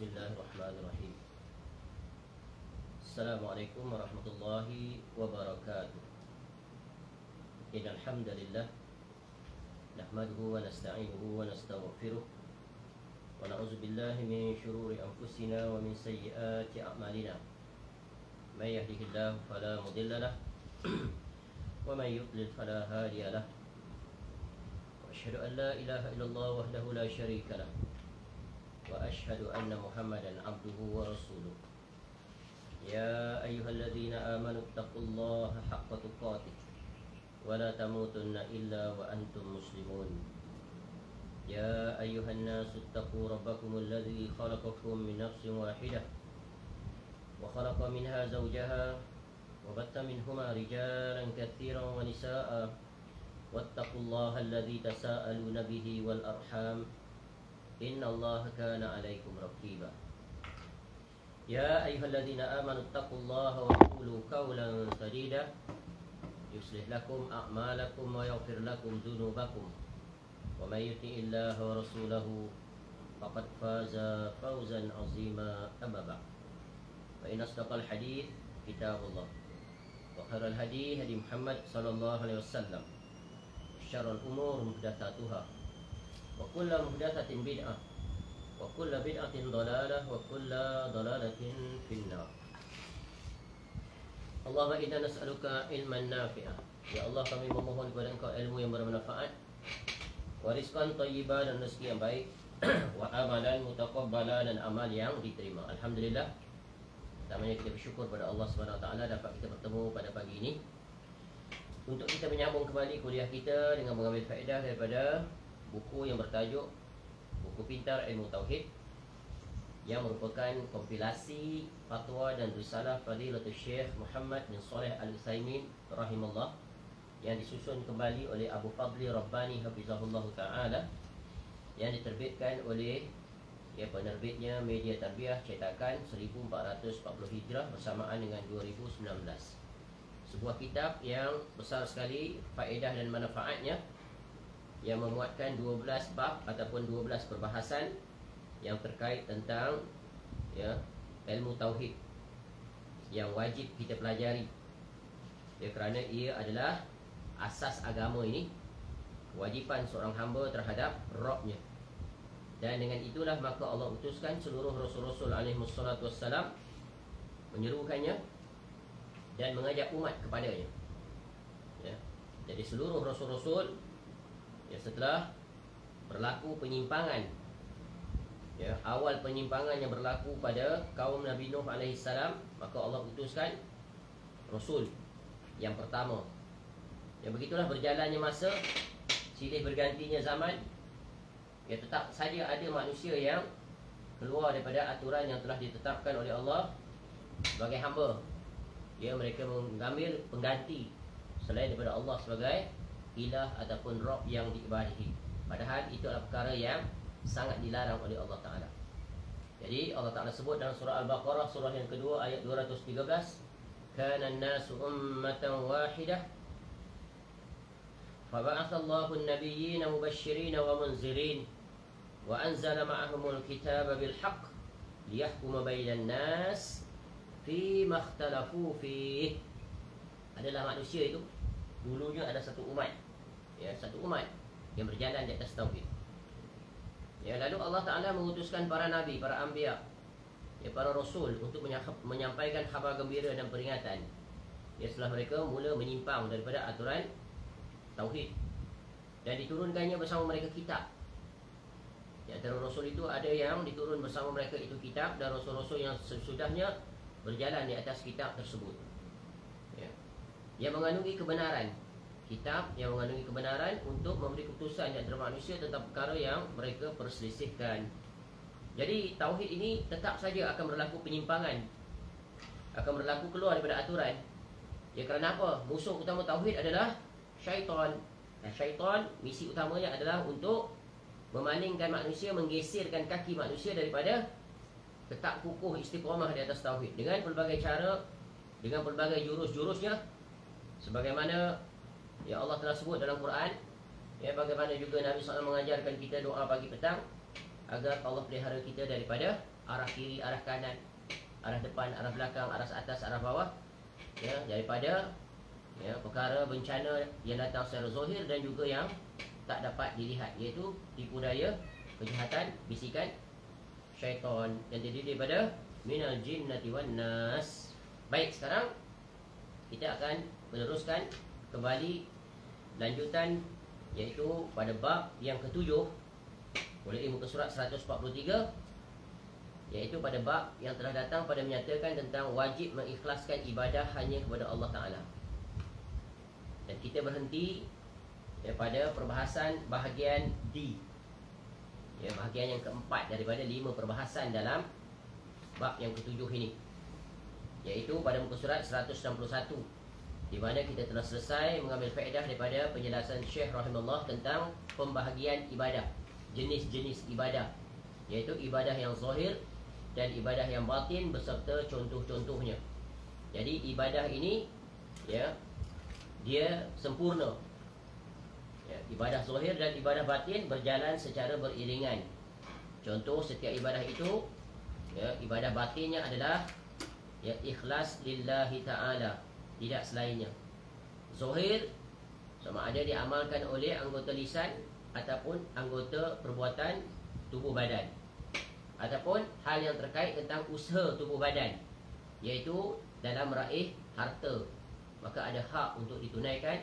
Bismillahirrahmanirrahim. Assalamualaikum warahmatullahi wabarakatuh. Innal hamdalillah nahmaduhu wa nasta'inuhu wa nastaghfiruh wa na'udzu billahi min shururi anfusina wa min sayyiati a'malina. May yahdihillahu fala mudilla lahu wa may yudlil fala hadiya lahu. Wa asyhadu an la ilaha illallah wahdahu la syarika lahu wa asyhadu anna Muhammadan abduhu wa rasuluh. Ya ayyuhalladzina amanu taqullaha haqqa tuqatih wa la tamutunna illa wa antum muslimun. Ya ayyuhan nasu taqu rabbakumul ladzi khalaqakum min nafsin wahidah wa khalaqa minha zawjaha wa batta minhuma rijalan katsiran wa nisaa'a wattaqullaha alladzi tasaaluna bihi wal arham Inna Allah kana alaikum raqiba. Ya ayyuhalladzina amanu taqullaha wa qulu qawlan sadida yuslih lakum a'malakum wa yaghfir lakum dhunubakum wa may yuti'illaha wa rasulahu faqad faza fawzan 'azima. Amma ba'd. Fa inna asdaqal hadits kitabullah wa khairal hadi hadi Muhammad sallallahu alaihi wasallam. Syarrul umur muhdatsatuha wa kullu muhdatsatin bid'ah wa kullu bid'atin dhalalah wa kullu dhalalatin finnar. Allahumma inna nas'aluka ilman nafi'ah. Ya Allah, kami memohon kepada Engkau ilmu yang bermanfaat, wa rizqan thayyiban, dan rezeki yang baik, wa amalan mutaqabbalan, dan amal yang diterima. Alhamdulillah, pertamanya kita bersyukur pada Allah SWT dapat kita bertemu pada pagi ini untuk kita menyambung kembali kuliah kita dengan mengambil faedah daripada buku yang bertajuk Buku Pintar Ilmu Tauhid, yang merupakan kompilasi fatwa dan risalah Fadilatul Syekh Muhammad bin Shalih Al-Utsaimin rahimahullah, yang disusun kembali oleh Abu Fadli Rabbani hafizahullah ta'ala, yang diterbitkan oleh penerbitnya Media Tarbiyah cetakan 1440 Hijrah bersamaan dengan 2019. Sebuah kitab yang besar sekali faedah dan manfaatnya, yang memuatkan 12 bab ataupun 12 perbahasan yang terkait tentang ilmu tauhid yang wajib kita pelajari, kerana ia adalah asas agama ini, kewajipan seorang hamba terhadap Rabbnya. Dan dengan itulah maka Allah utuskan seluruh rasul-rasul alaihi wassalatu wassalam, menyerukannya dan mengajak umat kepadanya. Jadi seluruh rasul-rasul, setelah berlaku penyimpangan, awal penyimpangan yang berlaku pada kaum Nabi Nuh AS, maka Allah utuskan Rasul yang pertama. Begitulah berjalannya masa, silih bergantinya zaman, tetap saja ada manusia yang keluar daripada aturan yang telah ditetapkan oleh Allah sebagai hamba. Mereka mengambil pengganti selain daripada Allah sebagai ilah ataupun Rabb yang diibadahi. Padahal itu adalah perkara yang sangat dilarang oleh Allah Ta'ala. Jadi Allah Ta'ala sebut dalam surah Al-Baqarah, surah yang kedua ayat 213, Kana an-nasu ummatan wahidah faba'athallahu an-nabiyyina mubashshirina wa munzirin wa anzala ma'ahumul kitaba bil haqq liyahkuma bainan nas fima ikhtalafu fihi. Adalah manusia itu dulunya ada satu umat, satu umat yang berjalan di atas tauhid. Lalu Allah Ta'ala mengutuskan para nabi, para anbiya, para rasul untuk menyampaikan khabar gembira dan peringatan, setelah mereka mula menyimpang daripada aturan tauhid, dan diturunkannya bersama mereka kitab. Di antara rasul itu ada yang diturun bersama mereka itu kitab, dan rasul-rasul yang sesudahnya berjalan di atas kitab tersebut, yang mengandungi kebenaran. Kitab yang mengandungi kebenaran untuk memberi keputusan di antara manusia tentang perkara yang mereka perselisihkan. Jadi tauhid ini tetap saja akan berlaku penyimpangan, akan berlaku keluar daripada aturan. Kerana apa? Musuh utama tauhid adalah syaitan. Syaitan misi utamanya adalah untuk memalingkan manusia, menggeserkan kaki manusia daripada tetap kukuh istiqamah di atas tauhid dengan pelbagai cara, dengan pelbagai jurus-jurusnya, sebagaimana Allah telah sebut dalam Quran, bagaimana juga Nabi SAW mengajarkan kita doa pagi petang agar Allah pelihara kita daripada arah kiri, arah kanan, arah depan, arah belakang, arah atas, arah bawah, ya, daripada ya, perkara bencana yang datang secara zahir dan juga yang tak dapat dilihat, iaitu tipu daya, kejahatan, bisikan syaitan yang terdiri daripada minal jinnati wan nas. Baik, sekarang kita akan meneruskan kembali lanjutan, iaitu pada bab yang ketujuh oleh muka surat 143, iaitu pada bab yang telah datang pada menyatakan tentang wajib mengikhlaskan ibadah hanya kepada Allah Ta'ala. Dan kita berhenti pada perbahasan bahagian D, ya, bahagian yang keempat daripada 5 perbahasan dalam bab yang ketujuh ini, iaitu pada muka surat 161, di mana kita telah selesai mengambil faedah daripada penjelasan Syekh rahimahullah tentang pembahagian ibadah, jenis-jenis ibadah, iaitu ibadah yang zahir dan ibadah yang batin beserta contoh-contohnya. Jadi ibadah ini, ya, dia sempurna, ya, ibadah zahir dan ibadah batin berjalan secara beriringan. Contoh setiap ibadah itu, ya, ibadah batinnya adalah ya, ikhlas lillahi ta'ala, tidak selainnya. Zahir sama ada diamalkan oleh anggota lisan ataupun anggota perbuatan tubuh badan, ataupun hal yang terkait tentang usaha tubuh badan, iaitu dalam meraih harta, maka ada hak untuk ditunaikan,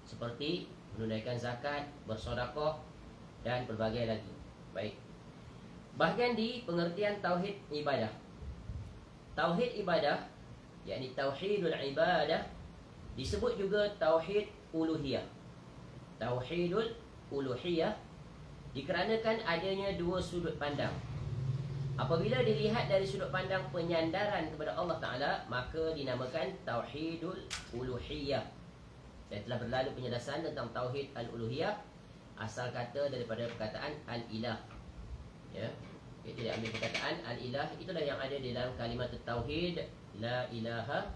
seperti menunaikan zakat, bersedekah dan pelbagai lagi. Baik, bahagian di pengertian tauhid ibadah. Tauhid ibadah, yakni tauhidul ibadah, disebut juga tauhid uluhiyah. Tauhidul uluhiyah dikarenakan adanya dua sudut pandang. Apabila dilihat dari sudut pandang penyandaran kepada Allah Ta'ala, maka dinamakan tauhidul uluhiyah. Dan telah berlalu penjelasan tentang tauhid al-uluhiyah, asal kata daripada perkataan al-ilah, ya, itu dia ambil perkataan al-ilah, itulah yang ada di dalam kalimat tauhid la ilaha.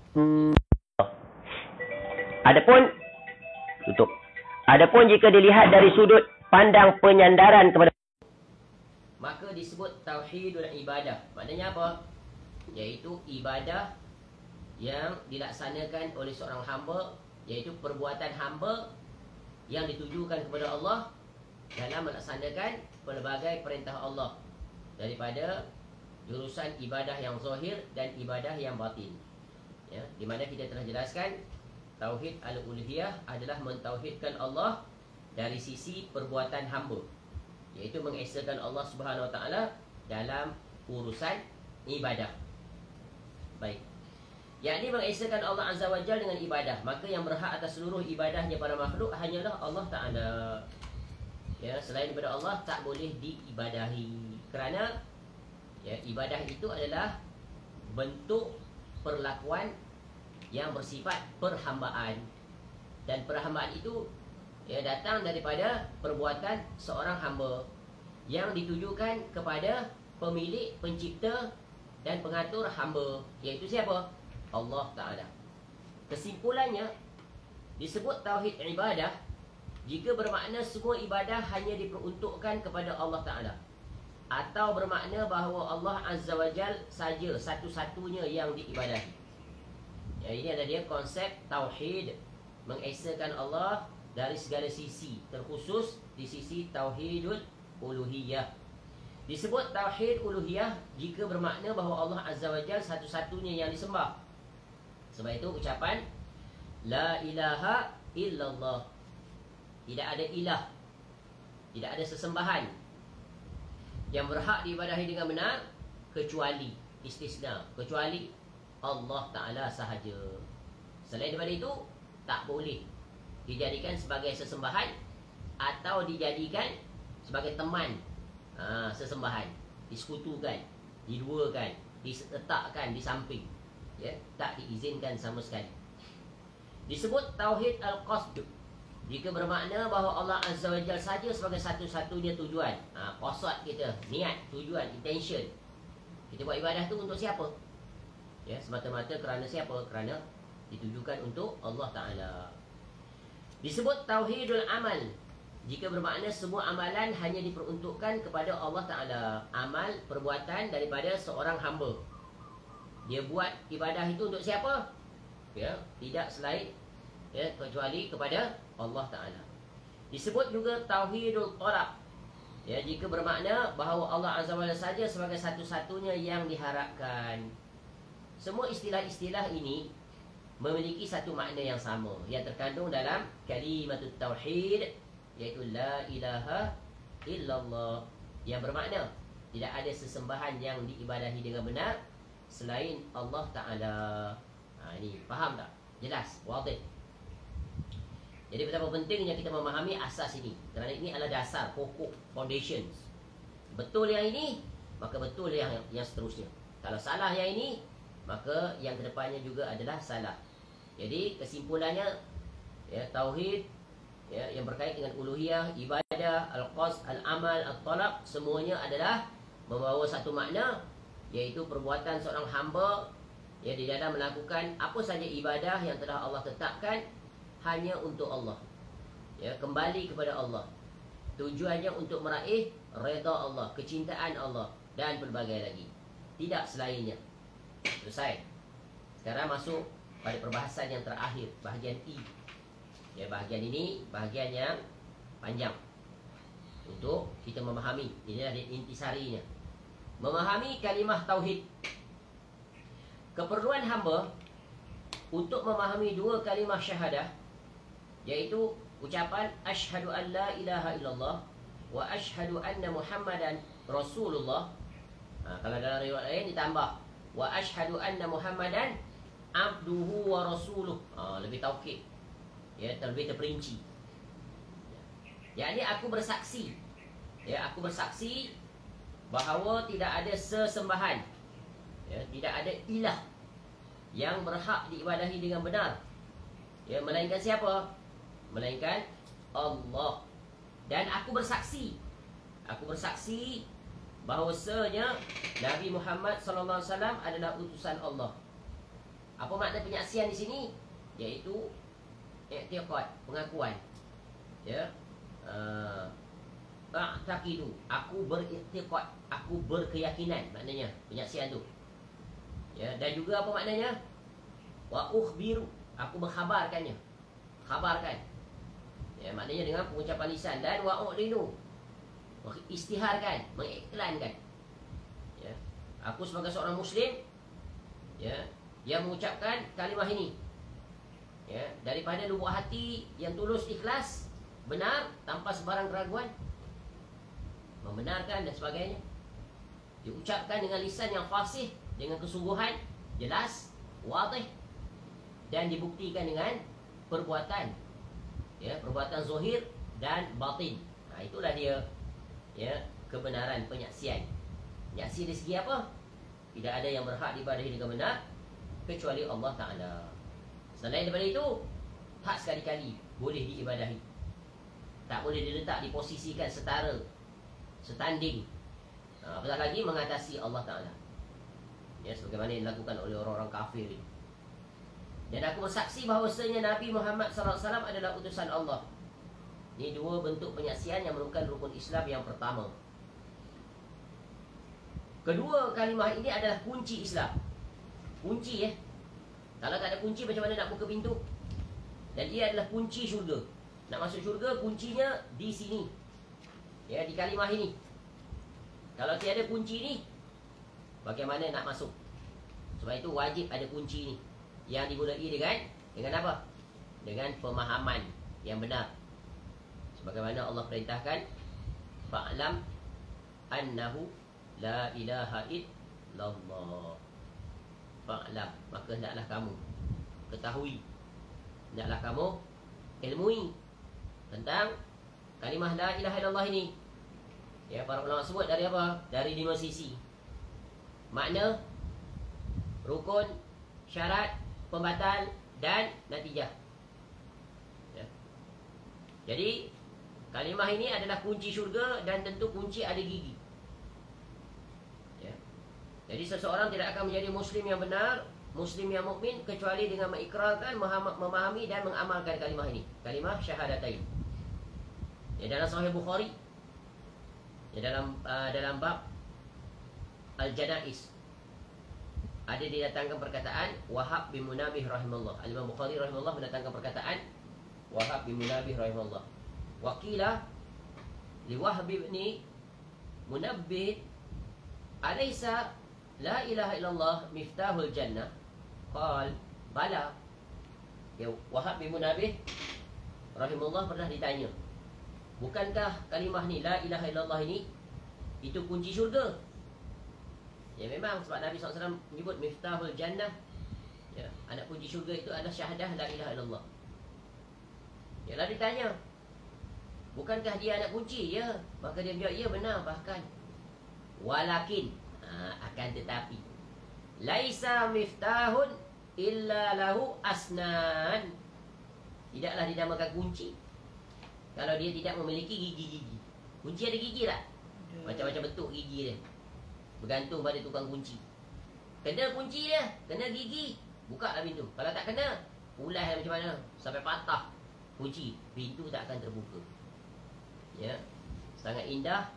Adapun jika dilihat dari sudut pandang penyandaran kepada, maka disebut tauhidul ibadah. Maknanya apa? Iaitu ibadah yang dilaksanakan oleh seorang hamba, iaitu perbuatan hamba yang ditujukan kepada Allah dalam melaksanakan pelbagai perintah Allah, daripada jurusan ibadah yang zahir dan ibadah yang batin, ya, di mana kita telah jelaskan tauhid al-uluhiyah adalah mentauhidkan Allah dari sisi perbuatan hamba, iaitu mengesakan Allah Subhanahu Wa Taala dalam urusan ibadah. Baik, yakni mengesakan Allah Azza wa Jalla dengan ibadah, maka yang berhak atas seluruh ibadahnya para makhluk hanyalah Allah Ta'ala, ya, selain daripada Allah tak boleh diibadahi, kerana ya, ibadah itu adalah bentuk perlakuan yang bersifat perhambaan, dan perhambaan itu ya, datang daripada perbuatan seorang hamba yang ditujukan kepada pemilik, pencipta dan pengatur hamba, iaitu siapa? Allah Ta'ala. Kesimpulannya, disebut tauhid ibadah jika bermakna semua ibadah hanya diperuntukkan kepada Allah Ta'ala, atau bermakna bahawa Allah Azza wa Jal saja satu-satunya yang diibadahi. Ya, ini adalah dia konsep tauhid, mengesakan Allah dari segala sisi, terkhusus di sisi tauhidul uluhiyah. Disebut tauhid uluhiyah jika bermakna bahawa Allah Azza wa Jal satu-satunya yang disembah. Sebab itu ucapan la ilaha illallah, tidak ada ilah, tidak ada sesembahan yang berhak diibadahi dengan benar kecuali, istisna, kecuali Allah Ta'ala sahaja. Selain daripada itu, tak boleh dijadikan sebagai sesembahan atau dijadikan sebagai teman sesembahan, disekutukan, diduakan, diletakkan di samping, ya, tak diizinkan sama sekali. Disebut tauhid al-qasd jika bermakna bahawa Allah Azza wa Jalla saja sebagai satu-satunya tujuan. Qasad kita, niat, tujuan, intention. Kita buat ibadah tu untuk siapa? Ya, semata-mata kerana siapa? Kerana ditujukan untuk Allah Ta'ala. Disebut tauhidul amal Jika bermakna semua amalan hanya diperuntukkan kepada Allah Ta'ala. Amal, perbuatan daripada seorang hamba. Dia buat ibadah itu untuk siapa? Ya, tidak selain kecuali kepada Allah Ta'ala. Disebut juga Tauhidul Talab. Ya, jika bermakna bahawa Allah Azza wa Jalla saja sebagai satu-satunya yang diharapkan. Semua istilah-istilah ini memiliki satu makna yang sama yang terkandung dalam kalimatut tauhid, iaitu la ilaha illallah, yang bermakna tidak ada sesembahan yang diibadahi dengan benar selain Allah Ta'ala. Ini faham tak? Jelas? Wadih? Jadi betapa pentingnya kita memahami asas ini, kerana ini adalah dasar, pokok, foundations. Betul yang ini, maka betul yang seterusnya. Kalau salah yang ini, maka yang kedepannya juga adalah salah. Jadi kesimpulannya, ya, tauhid, ya, yang berkait dengan uluhiyah, ibadah, al-qasd, al-amal, al-talab, semuanya adalah membawa satu makna, iaitu perbuatan seorang hamba, ya, di dalam melakukan apa saja ibadah yang telah Allah tetapkan hanya untuk Allah, ya, kembali kepada Allah. Tujuannya untuk meraih redha Allah, kecintaan Allah, dan pelbagai lagi, tidak selainnya. Selesai. Sekarang masuk pada perbahasan yang terakhir, bahagian E. Ya, bahagian ini bahagian yang panjang untuk kita memahami. Inilah intisarinya. Memahami kalimah tauhid. Keperluan hamba untuk memahami dua kalimah syahadah, iaitu ucapan asyhadu an la ilaha illallah wa asyhadu anna Muhammadan Rasulullah. Kalau dalam riwayat lain ditambah wa asyhadu anna Muhammadan abduhu wa rasuluh. Lebih taukid, ya, lebih terperinci. Yakni aku bersaksi, ya, aku bersaksi bahawa tidak ada sesembahan, ya, tidak ada ilah yang berhak diibadahi dengan benar, ya, melainkan siapa? Melainkan Allah. Dan aku bersaksi bahawasanya Nabi Muhammad sallallahu alaihi wasallam adalah utusan Allah. Apa makna penyaksian di sini? Iaitu i'tiqad, pengakuan. Ya. Ta'taqidu, aku beriktiqad, aku berkeyakinan, maknanya penyaksian tu. Ya, dan juga apa maknanya? Wa ukhbiru, aku mengkhabarkannya. Khabarkan. Ya, maknanya dengan pengucapan lisan. Dan wa u'linu, istiharkan, mengiklankan. Ya, aku sebagai seorang muslim, ya, yang mengucapkan kalimah ini, ya, daripada lubuk hati yang tulus, ikhlas, benar, tanpa sebarang keraguan, membenarkan dan sebagainya. Diucapkan dengan lisan yang fasih, dengan kesungguhan, jelas, wadih, dan dibuktikan dengan perbuatan, ya, perbuatan zahir dan batin. Itulah dia, ya, kebenaran penyaksian. Penyaksi dari segi apa? Tidak ada yang berhak diibadahi dengan benar kecuali Allah Ta'ala. Selain daripada itu, tak sekali-kali boleh diibadahi. Tak boleh diletak, diposisikan setara, setanding, apatah lagi mengatasi Allah Ta'ala, ya, sebagaimana yang dilakukan oleh orang-orang kafir ini. Dan aku bersaksi bahawasanya Nabi Muhammad SAW adalah utusan Allah. Ini dua bentuk penyaksian yang merupakan rukun Islam yang pertama. Kedua kalimah ini adalah kunci Islam. Kunci, ya. Kalau tak ada kunci, macam mana nak buka pintu? Dan ia adalah kunci syurga. Nak masuk syurga, kuncinya di sini, ya, di kalimah ini. Kalau tiada kunci ni, bagaimana nak masuk? Sebab itu wajib ada kunci ni, yang dimulai dengan apa? Dengan pemahaman yang benar. Sebagaimana Allah perintahkan, fa'lam annahu la ilaha illallah. Fa'lam, maka hendaklah kamu ketahui, hendaklah kamu ilmui tentang kalimah la ilaha illallah ini. Ya, para ulama sebut dari apa? Dari 5 sisi. Makna, rukun, syarat, pembatal, dan natijah. Ya. Jadi kalimah ini adalah kunci syurga, dan tentu kunci ada gigi. Ya. Jadi seseorang tidak akan menjadi muslim yang benar, muslim yang mukmin, kecuali dengan mengikrarkan, memahami dan mengamalkan kalimah ini, kalimah syahadatain. Ya, dalam Sahih Bukhari, ya, dalam bab Al-Janaiz ada didatangkan perkataan Wahab bin Munabih rahimahullah. Al-Imam Bukhari rahimahullah mendatangkan perkataan Wahab bin Munabih rahimahullah. Waqilah li Wahab bin Munabbih alaysa la ilaha illallah miftahul jannah? Qal bala. Ya, Wahab bin Munabih rahimahullah pernah ditanya, bukankah kalimah ni la ilaha illallah ini itu kunci syurga? Ya, memang sebab Nabi SAW menyebut miftahul jannah. Ya, anak kunci syurga itu adalah syahadah la ilaha illallah. Ya, lalu ditanya, bukankah dia anak kunci? Ya, maka dia menjawab, ya benar, bahkan walakin, akan tetapi, laisa miftahun illa lahu asnan. Tidaklah dinamakan kunci kalau dia tidak memiliki gigi-gigi. Kunci ada gigi tak? Macam-macam bentuk gigi dia, bergantung pada tukang kunci. Kena kunci dia, kena gigi, buka lah pintu. Kalau tak kena, ulas macam mana sampai patah kunci, pintu tak akan terbuka. Ya, sangat indah,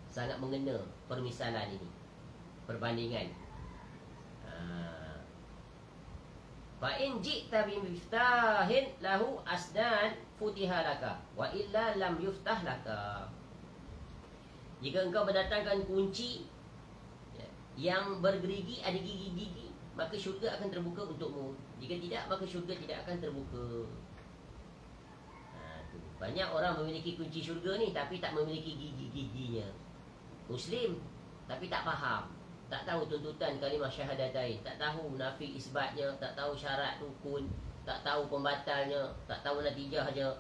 sangat mengena permisalan ini, perbandingan. Fa in ji'ta bi miftahin lahu asnan futiha laka wa illa lam yuftah laka. Jika engkau mendatangkan kunci yang bergerigi, ada gigi-gigi, maka syurga akan terbuka untukmu. Jika tidak, maka syurga tidak akan terbuka. Banyak orang memiliki kunci syurga ni tapi tak memiliki gigi-giginya. Muslim tapi tak faham, tak tahu tuntutan kalimah syahadatain, tak tahu nafi isbatnya, tak tahu syarat rukun, tak tahu pembatalnya, tak tahu natijahnya.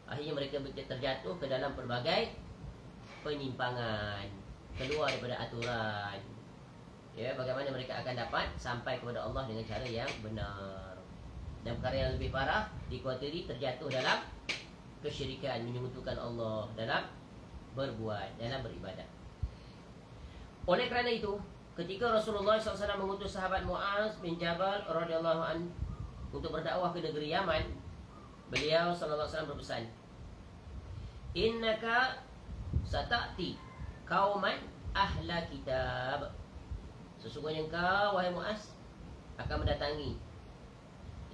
Akhirnya mereka terjatuh ke dalam pelbagai penyimpangan, keluar daripada aturan. Ya, bagaimana mereka akan dapat sampai kepada Allah dengan cara yang benar. Dan perkara yang lebih parah, dikuatiri terjatuh dalam kesyirikan, menyekutukan Allah dalam berbuat, dalam beribadah. Oleh kerana itu, ketika Rasulullah SAW mengutus sahabat Mu'az bin Jabal radhiyallahu anhu untuk berdakwah ke negeri Yaman, beliau SAW berpesan, innaka sata'ti kauman ahla kitab. Sesungguhnya engkau, wahai Mu'az, akan mendatangi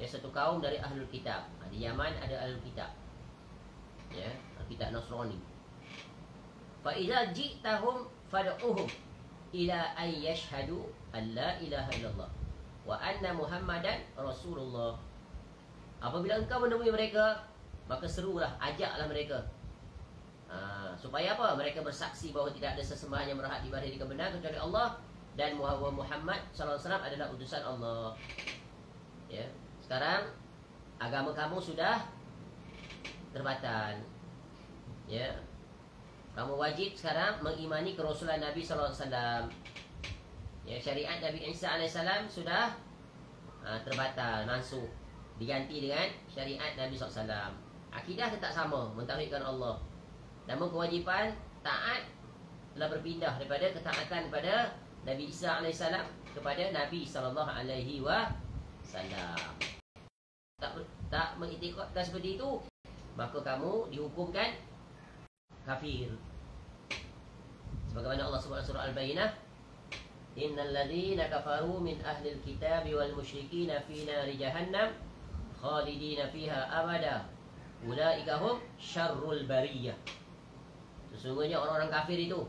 satu kaum dari ahlul kitab. Di Yaman ada ahlul kitab, ya, kitab Nasrani. Fa idza ji'tahum fad'uhum ila an yashhadu an la ilaha illallah wa anna Muhammadan Rasulullah. Apabila engkau menemui mereka, maka serulah, ajaklah mereka, supaya apa? Mereka bersaksi bahawa tidak ada sesembahan yang berhak diibadahi dengan benar kecuali Allah, dan Muhammad SAW adalah utusan Allah. Ya, sekarang agama kamu sudah terbatal. Ya, kamu wajib sekarang mengimani kerasulan Nabi SAW. Ya, syariat Nabi Isa AS sudah terbatal, mansuh, diganti dengan syariat Nabi SAW. Akidah tetap sama, mentauhidkan Allah. Namun kewajipan taat telah berpindah daripada ketaatan pada Nabi Isa AS kepada Nabi SAW. Tak mengiktikadkan seperti itu, maka kamu dihukumkan kafir. Sebagaimana Allah Subhanahu surah Al-Bayyinah, innal ladzina kafaru min ahlil kitabi wal musyrikina fi nari jahannam khalidina fiha abada ulaika hum syarrul bariyah. Sesungguhnya orang-orang kafir itu,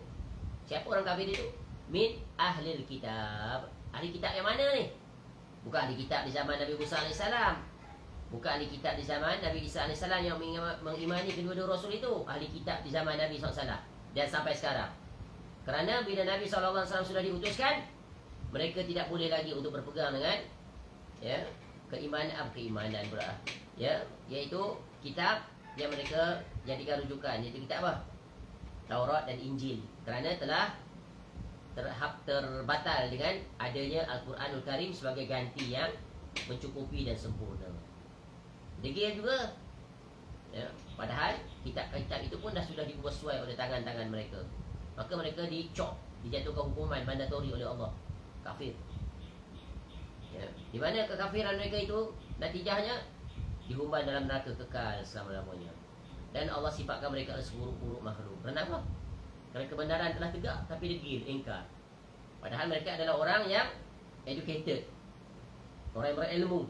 siapa orang kafir itu? Min ahlil kitab. Ahli kitab yang mana ni? Bukan ahli kitab di zaman Nabi Musa AS, bukan ahli kitab di zaman Nabi Isa AS yang mengimani kedua-dua Rasul itu. Ahli kitab di zaman Nabi SAW dan sampai sekarang. Kerana bila Nabi SAW sudah diutuskan, mereka tidak boleh lagi untuk berpegang dengan keimanan iaitu kitab yang mereka jadikan rujukan, iaitu kitab apa? Taurat dan Injil. Kerana telah terbatal dengan adanya Al-Quranul Karim sebagai ganti yang mencukupi dan sempurna. Demikian juga, padahal kitab-kitab itu pun sudah dibuat sesuai oleh tangan-tangan mereka. Maka mereka dicop, dijatuhkan hukuman mandatori oleh Allah, kafir. Di mana kekafiran mereka itu natijahnya dihumban dalam neraka kekal selama-lamanya. Dan Allah sifatkan mereka adalah seburuk-buruk makhluk. Kenapa? Kerana kebenaran telah tegak tapi degil, ingkar. Padahal mereka adalah orang yang educated, orang yang berilmu,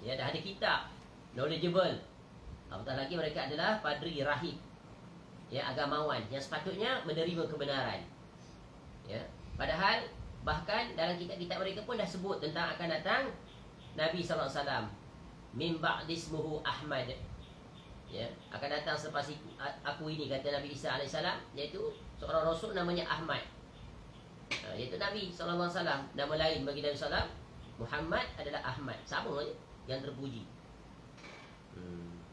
ya, dah ada kitab, knowledgeable. Apatah lagi mereka adalah padri, rahib, ya, agamawan yang sepatutnya menerima kebenaran, ya. Padahal bahkan dalam kitab-kitab mereka pun dah sebut tentang akan datang Nabi SAW, min ba'di ismuhu Ahmad, ya, akan datang selepas aku ini, kata Nabi Isa AS, iaitu seorang rasul namanya Ahmad, iaitu Nabi SAW. Nama lain bagi Nabi SAW, Muhammad, adalah Ahmad. Sama saja yang terpuji.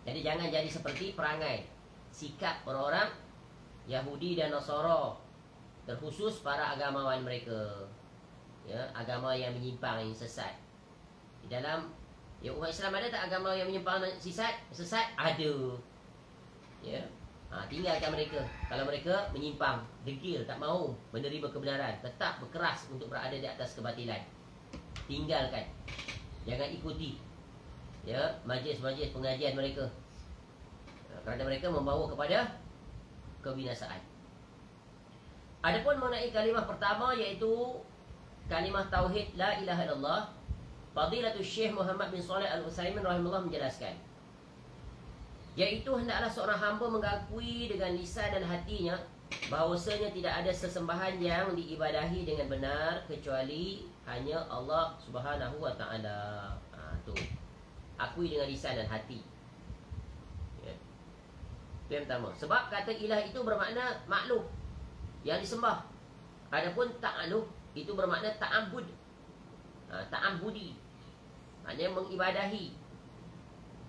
Jadi jangan jadi seperti perangai, sikap orang-orang Yahudi dan Nasara, terkhusus para agamawan mereka, ya, agama yang menyimpang, yang sesat. Di dalam, ya, umat Islam ada tak agama yang menyimpang dan sesat? Ada, ya. Tinggalkan mereka. Kalau mereka menyimpang, degil, tak mau menerima kebenaran, tetap berkeras untuk berada di atas kebatilan, tinggalkan. Jangan ikuti, ya, majlis-majlis pengajian mereka, kerana mereka membawa kepada kebinasaan. Adapun mengenai kalimah pertama, iaitu kalimah tauhid la ilaha illallah, Fadilatul Syekh Muhammad bin Shalih Al-Utsaimin rahimahullah menjelaskan, iaitu hendaklah seorang hamba mengakui dengan lisan dan hatinya bahawasanya tidak ada sesembahan yang diibadahi dengan benar kecuali hanya Allah Subhanahu wa taala. Tu akui dengan lisan dan hati, ya. Itu yang pertama. Sebab kata ilah itu bermakna makhluk yang disembah. Adapun ta'aluh itu bermakna ta'abbud, ta'abbudi, maknanya mengibadahi,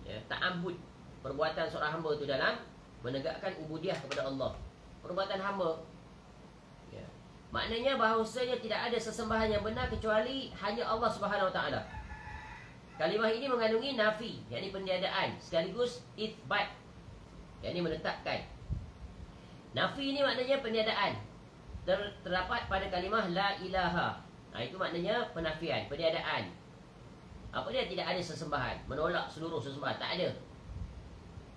ya, ta'abbud, perbuatan seorang hamba itu dalam menegakkan ubudiah kepada Allah, perbuatan hamba, ya. Maknanya bahawasanya tidak ada sesembahan yang benar kecuali hanya Allah Subhanahu wa taala. Kalimah ini mengandungi nafi, yakni peniadaan, sekaligus itsbat, yakni menetapkan. Nafi ini maknanya peniadaan, terdapat pada kalimah la ilaha. Itu maknanya penafian, peniadaan. Apa dia? Tidak ada sesembahan, menolak seluruh sesembahan, tak ada,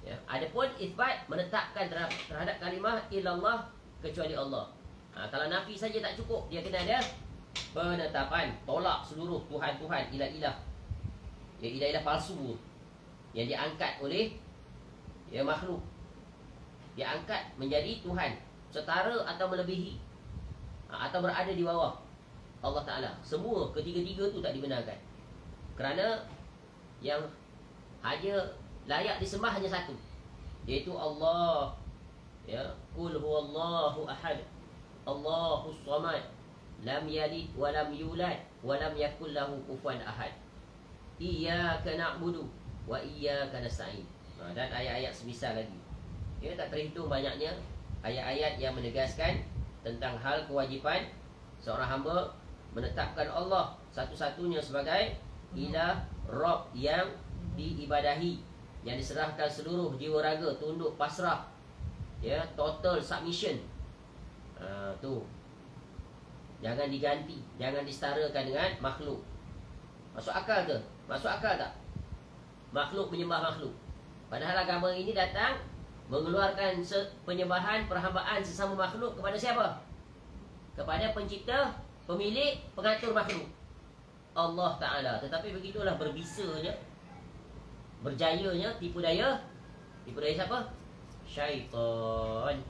ya. Adapun itsbat, menetapkan terhadap kalimah illallah, kecuali Allah. Kalau nafi saja tak cukup, dia kena ada penetapan, tolak seluruh Tuhan-Tuhan, ilah-ilah, ya, ilah-ilah palsu yang diangkat oleh, ya, makhluk, diangkat menjadi Tuhan, setara atau melebihi, atau berada di bawah Allah Ta'ala. Semua ketiga-tiga tu tak dibenarkan, kerana yang hanya layak disembah hanya satu, iaitu Allah, ya. Qul huwallahu ahad, Allahus samad, lam yalid wa lam yulad wa lam yakul lahu kufuwan ahad. Iyyaka na'budu wa iyyaka nasta'in. Dan ayat-ayat semisal lagi, ya, tak terhitung banyaknya ayat-ayat yang menegaskan tentang hal kewajipan seorang hamba menetapkan Allah satu-satunya sebagai ilah, Rabb yang diibadahi, yang diserahkan seluruh jiwa raga, tunduk pasrah, ya, total submission. Tu jangan diganti, jangan disetarakan dengan makhluk. Masuk akal ke? Masuk akal tak? Makhluk menyembah makhluk. Padahal agama ini datang mengeluarkan penyembahan, perhambaan sesama makhluk kepada siapa? Kepada pencipta, pemilik, pengatur makhluk, Allah Ta'ala. Tetapi begitulah berbisanya, berjayanya tipu daya. Tipu daya siapa? Syaitan.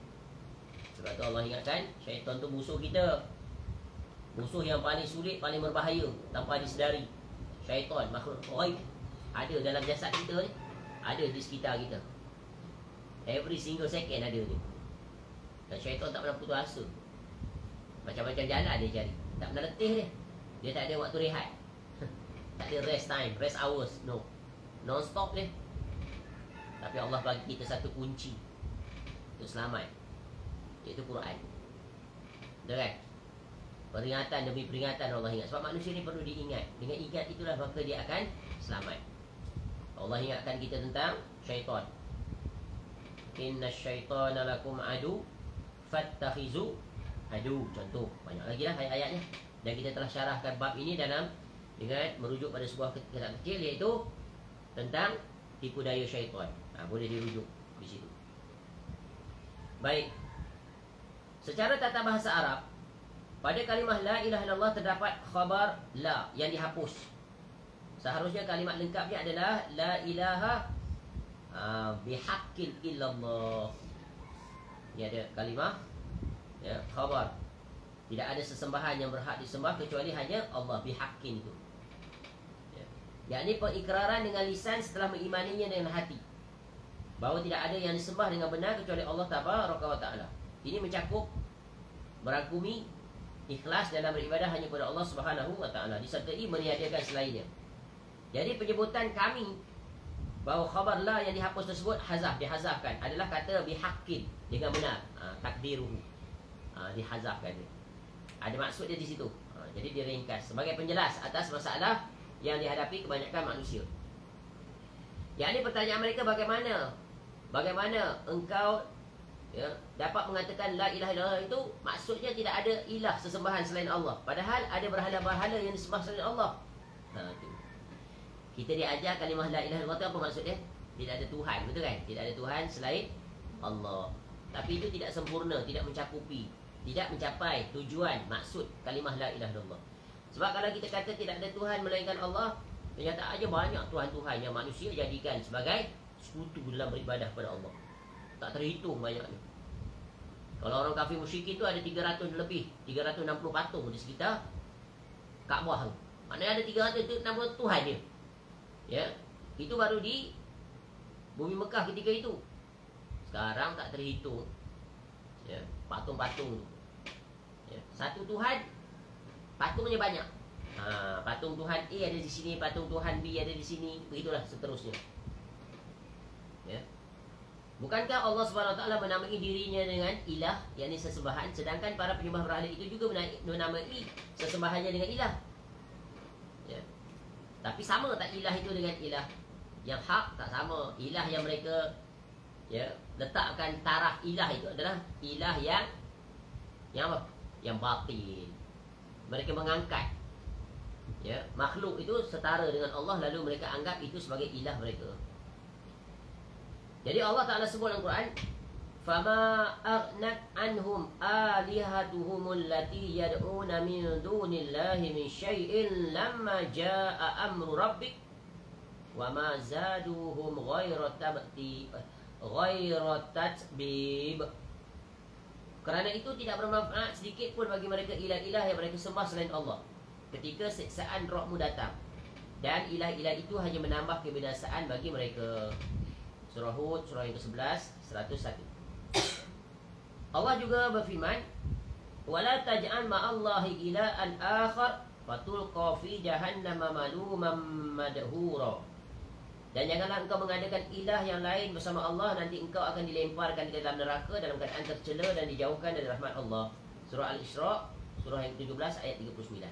Sebab tu Allah ingatkan, syaitan tu musuh kita, musuh yang paling sulit, paling berbahaya tanpa disedari. Syaitan, makhluk ghaib, ada dalam jasad kita ni, ada di sekitar kita. Every single second ada ni. Dan syaitan tak pernah putus asa. Macam-macam jalan dia cari, tak pernah letih dia. Dia tak ada waktu rehat. Tak ada rest time, rest hours, no. Non-stop dia. Tapi Allah bagi kita satu kunci untuk selamat, iaitu Quran. Betul kan? Peringatan demi peringatan Allah ingat. Sebab manusia ni perlu diingat. Dengan ingat itulah maka dia akan selamat. Allah ingatkan kita tentang syaitan. Inna syaitana lakum adu fattakhizu adu. Contoh, banyak lagi lah ayat-ayatnya. Dan kita telah syarahkan bab ini dalam dengan merujuk pada sebuah kitab kecil, iaitu tentang tipu daya syaitan. Boleh dirujuk. di situ. Baik. Secara tata bahasa Arab, pada kalimah la ilaha illallah terdapat khabar la yang dihapus. Seharusnya kalimat lengkapnya adalah la ilaha bihaqqin illallah. Ini ada kalimah ya, khabar. Tidak ada sesembahan yang berhak disembah kecuali hanya Allah, bihaqqin itu. Ya. Yakni pengikraran dengan lisan setelah mengimaninya dengan hati bahawa tidak ada yang disembah dengan benar kecuali Allah Tabaraka wa Ta'ala. Ini mencakup merangkumi ikhlas dalam beribadah hanya kepada Allah Subhanahu wa Ta'ala, disertai meniadakan selainnya. Jadi penyebutan kami bahawa khabar la yang dihapus tersebut dihazafkan adalah kata bihaqqin, dengan benar, takdiruhu, dihazafkan. Ada maksud dia di situ. Jadi diringkas sebagai penjelas atas masalah yang dihadapi kebanyakan manusia. Yang ini pertanyaan mereka, bagaimana engkau ya, dapat mengatakan la ilaha illallah, itu maksudnya tidak ada ilah sesembahan selain Allah, padahal ada berhala-berhala yang disembah selain Allah. Itu. Kita diajar kalimah la ilaha illallah itu apa maksudnya? Tidak ada Tuhan, betul kan? Tidak ada Tuhan selain Allah. Tapi itu tidak sempurna, tidak mencakupi, tidak mencapai tujuan maksud kalimah la ilaha illallah. Sebab kalau kita kata tidak ada Tuhan melainkan Allah, ternyata aja banyak Tuhan-Tuhan yang manusia jadikan sebagai sekutu dalam beribadah kepada Allah. Tak terhitung banyaknya. Kalau orang kafir musyrik itu ada 300 lebih, 360 patung di sekitar Kaabah. Maknanya ada 360 Tuhan dia. Ya, itu baru di bumi Mekah ketika itu. Sekarang tak terhitung. Ya, patung-patung. Ya, satu Tuhan, patungnya banyak. Patung Tuhan A ada di sini, patung Tuhan B ada di sini, begitulah seterusnya. Ya. Bukankah Allah SWT menamai dirinya dengan ilah, yakni sesembahan, sedangkan para penyembah berhala itu juga menamai sesembahannya dengan ilah. Ya. Tapi sama tak ilah itu dengan ilah yang hak? Tak sama. Ilah yang mereka ya letakkan taraf ilah itu adalah ilah yang apa? Yang batin. Mereka mengangkat ya makhluk itu setara dengan Allah, lalu mereka anggap itu sebagai ilah mereka. Jadi Allah Ta'ala sebut dalam Quran, فَمَا أَغْنَتْ عَنْهُمْ آلِهَتُهُمُ الَّتِي يَدْعُونَ مِنْ دُونِ اللَّهِ مِنْ شَيْءٍ لَمَّا جَاءَ أَمْرُ رَبِّكَ وَمَا زَادُوهُمْ غَيْرَ تَتْبِيبٍ. Kerana itu tidak bermanfaat sedikit pun bagi mereka ilah-ilah yang mereka sembah selain Allah ketika siksaan rohmu datang, dan ilah-ilah itu hanya menambah kebinasaan bagi mereka. Surah Hud, surah yang ke-11, 101. Allah juga berfirman, وَلَا تَجْعَلْ مَعَ اللَّهِ إِلَهًا آخَرَ فَتُلْقَى فِي جَهَنَّمَ مَلُومًا مَدْحُورًا. Dan janganlah engkau mengadakan ilah yang lain bersama Allah, nanti engkau akan dilemparkan ke dalam neraka dalam keadaan tercela dan dijauhkan dari rahmat Allah. Surah Al-Isra, surah yang ke-17 ayat 39.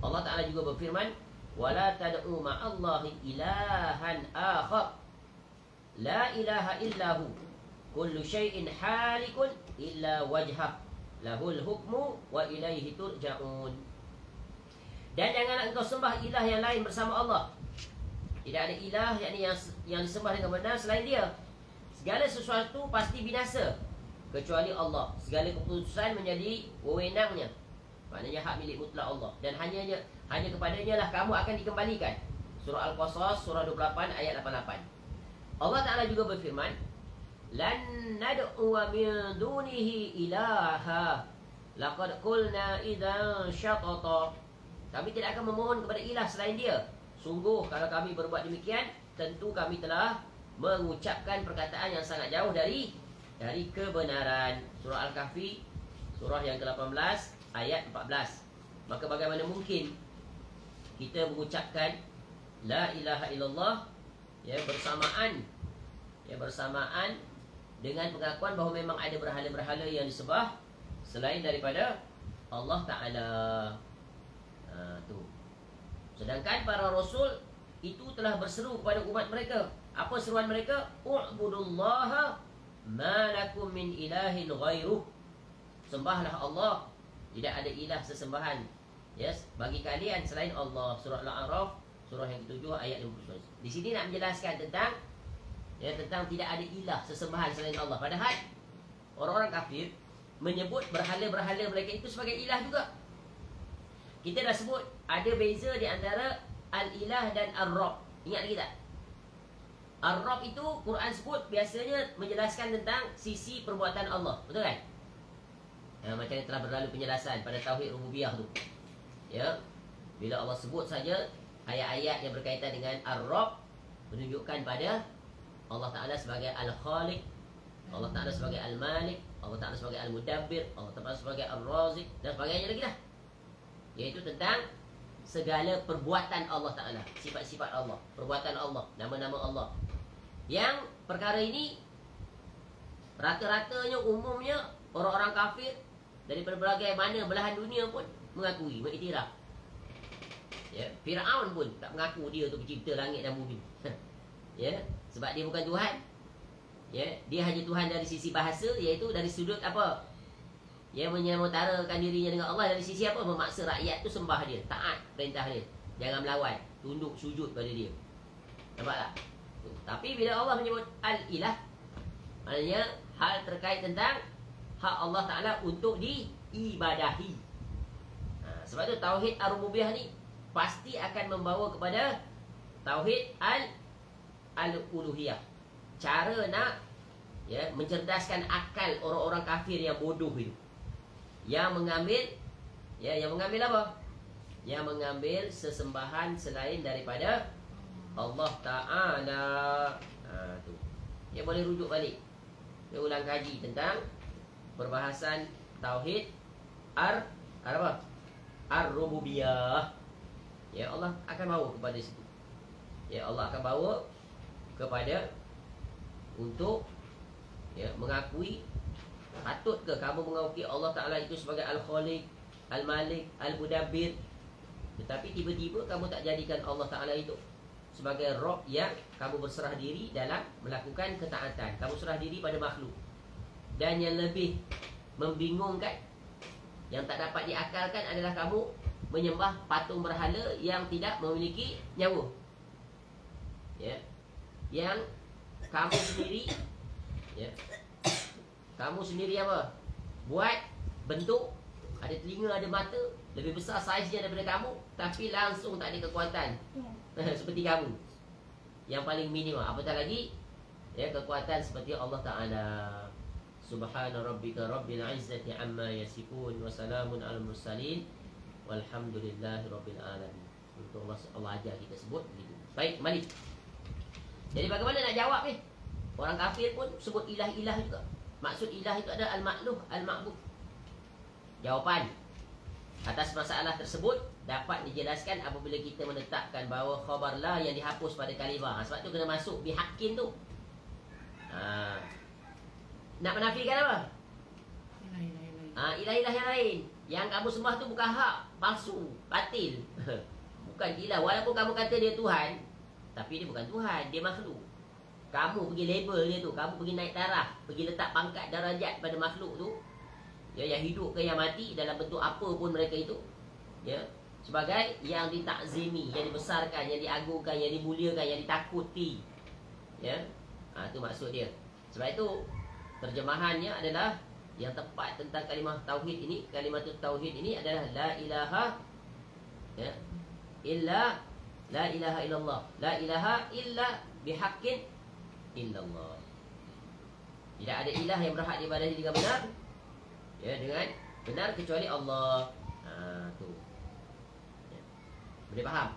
Allah Ta'ala juga berfirman, وَلَا تَدْعُوا مَعَ اللَّهِ إِلَهًا آخَرَ La ilaha illahu kullu syai'in halikun illa wajhah lahul hukmu wa ilaihi turja'un. Dan janganlah engkau sembah ilah yang lain bersama Allah. Tidak ada ilah yang disembah dengan benar selain dia. Segala sesuatu pasti binasa kecuali Allah. Segala keputusan menjadi wewenangnya, maknanya hak milik mutlak Allah, dan hanya kepadanya lah kamu akan dikembalikan. Surah Al-Qasas, surah 28 ayat 88. Allah Ta'ala juga berfirman, Lan nad'uwa min dunihi ilaha laqad qulna idzan syatata. Kami tidak akan memohon kepada ilah selain dia. Sungguh kalau kami berbuat demikian, tentu kami telah mengucapkan perkataan yang sangat jauh dari kebenaran. Surah Al-Kahfi, surah yang ke-18 ayat 14. Maka bagaimana mungkin kita mengucapkan la ilaha illallah bersamaan dengan pengakuan bahawa memang ada berhala-berhala yang disembah selain daripada Allah Ta'ala. Sedangkan para rasul itu telah berseru kepada umat mereka. Apa seruan mereka? U'budullaha ma lakum min ilahin ghairuh. Sembahlah Allah, tidak ada ilah sesembahan bagi kalian selain Allah. Surah Al-A'raf, surah yang ke-7 ayat 59. Di sini nak menjelaskan tentang Ya, tentang tidak ada ilah sesembahan selain Allah. Padahal orang-orang kafir menyebut berhala-berhala mereka itu sebagai ilah juga. Kita dah sebut ada beza di antara al-ilah dan ar-rabb. Ingat lagi tak? Ar-rabb itu Quran sebut biasanya menjelaskan tentang sisi perbuatan Allah. Betul kan? Macam yang telah berlalu penjelasan pada tauhid rububiyah tu. Ya. Bila Allah sebut saja ayat-ayat yang berkaitan dengan ar-rabb, menunjukkan pada Allah Ta'ala sebagai al-khaliq, Allah Ta'ala sebagai al-malik, Allah Ta'ala sebagai al-mudabbir, Allah Ta'ala sebagai al-razik, dan sebagainya lagi lah. Iaitu tentang segala perbuatan Allah Ta'ala, sifat-sifat Allah, perbuatan Allah, nama-nama Allah. Yang perkara ini rata-ratanya, umumnya orang-orang kafir daripada berbagai mana belahan dunia pun mengakui, mengiktiraf. Ya, Firaun pun tak mengaku dia tu pencipta langit dan bumi. Ya, sebab dia bukan Tuhan. Ya, dia hanya Tuhan dari sisi bahasa, iaitu dari sudut apa? Dia menyamutarakan dirinya dengan Allah dari sisi apa? Memaksa rakyat tu sembah dia, taat perintah dia, jangan melawan, tunduk sujud pada dia. Nampak tak? Tapi bila Allah menyebut al-ilah, maknanya hal terkait tentang hak Allah Ta'ala untuk diibadahi. Sebab tu tauhid ar-rububiyah ni pasti akan membawa kepada tauhid al-uluhiyah. Cara nak mencerdaskan akal orang-orang kafir yang bodoh itu, yang mengambil apa? Yang mengambil sesembahan selain daripada Allah Ta'ala. Tu. Dia boleh rujuk balik. Dia ulang kaji tentang perbahasan tauhid ar-rububiyah. Ya, Allah akan bawa kepada situ. Ya, Allah akan bawa kepada untuk mengakui, patutkah kamu mengakui Allah Ta'ala itu sebagai Al-Khaliq, Al-Malik, Al-Mudabbir, tetapi tiba-tiba kamu tak jadikan Allah Ta'ala itu sebagai Rabb yang kamu berserah diri dalam melakukan ketaatan. Kamu serah diri pada makhluk. Dan yang lebih membingungkan, yang tak dapat diakalkan adalah kamu menyembah patung berhala yang tidak memiliki nyawa. Ya. Yang kamu sendiri kamu sendiri apa? Buat bentuk, ada telinga, ada mata, lebih besar saiznya daripada kamu, tapi langsung tak ada kekuatan. Seperti kamu. Yang paling minimum, apatah lagi kekuatan seperti Allah Ta'ala. Subhana rabbika rabbil izzati amma yasifun, wa salamun al mursalin, walhamdulillahi rabbil alamin. Untuk Allah ajar kita sebut begitu. Baik, kembali. Jadi bagaimana nak jawab ni? Orang kafir pun sebut ilah-ilah juga. Maksud ilah itu adalah al-ma'luh, al-ma'bud. Jawapan atas masalah tersebut dapat dijelaskan apabila kita menetapkan bahawa khabar la yang dihapus pada kalimah. Sebab tu kena masuk bihaqqin tu. Nak menafikan apa? Ilah-ilah yang lain. Yang kamu sembah tu bukan hak, palsu, batil. Bukan ilah. Walaupun kamu kata dia Tuhan, tapi dia bukan Tuhan, dia makhluk. Kamu pergi label dia tu, kamu pergi naik darah, pergi letak pangkat darajat pada makhluk tu, yang hidup ke yang mati dalam bentuk apa pun mereka itu, sebagai yang ditakzimi, yang dibesarkan, yang diagungkan, yang dimuliakan, yang ditakuti. Itu maksud dia. Sebab itu terjemahannya adalah yang tepat tentang kalimah tauhid ini. Kalimah tauhid ini adalah la ilaha illa, la ilaha illallah, la ilaha illa bihaqqin illallah. Tidak ada ilah yang berhak diibadahi dengan benar, dengan benar kecuali Allah. Tu. Boleh faham?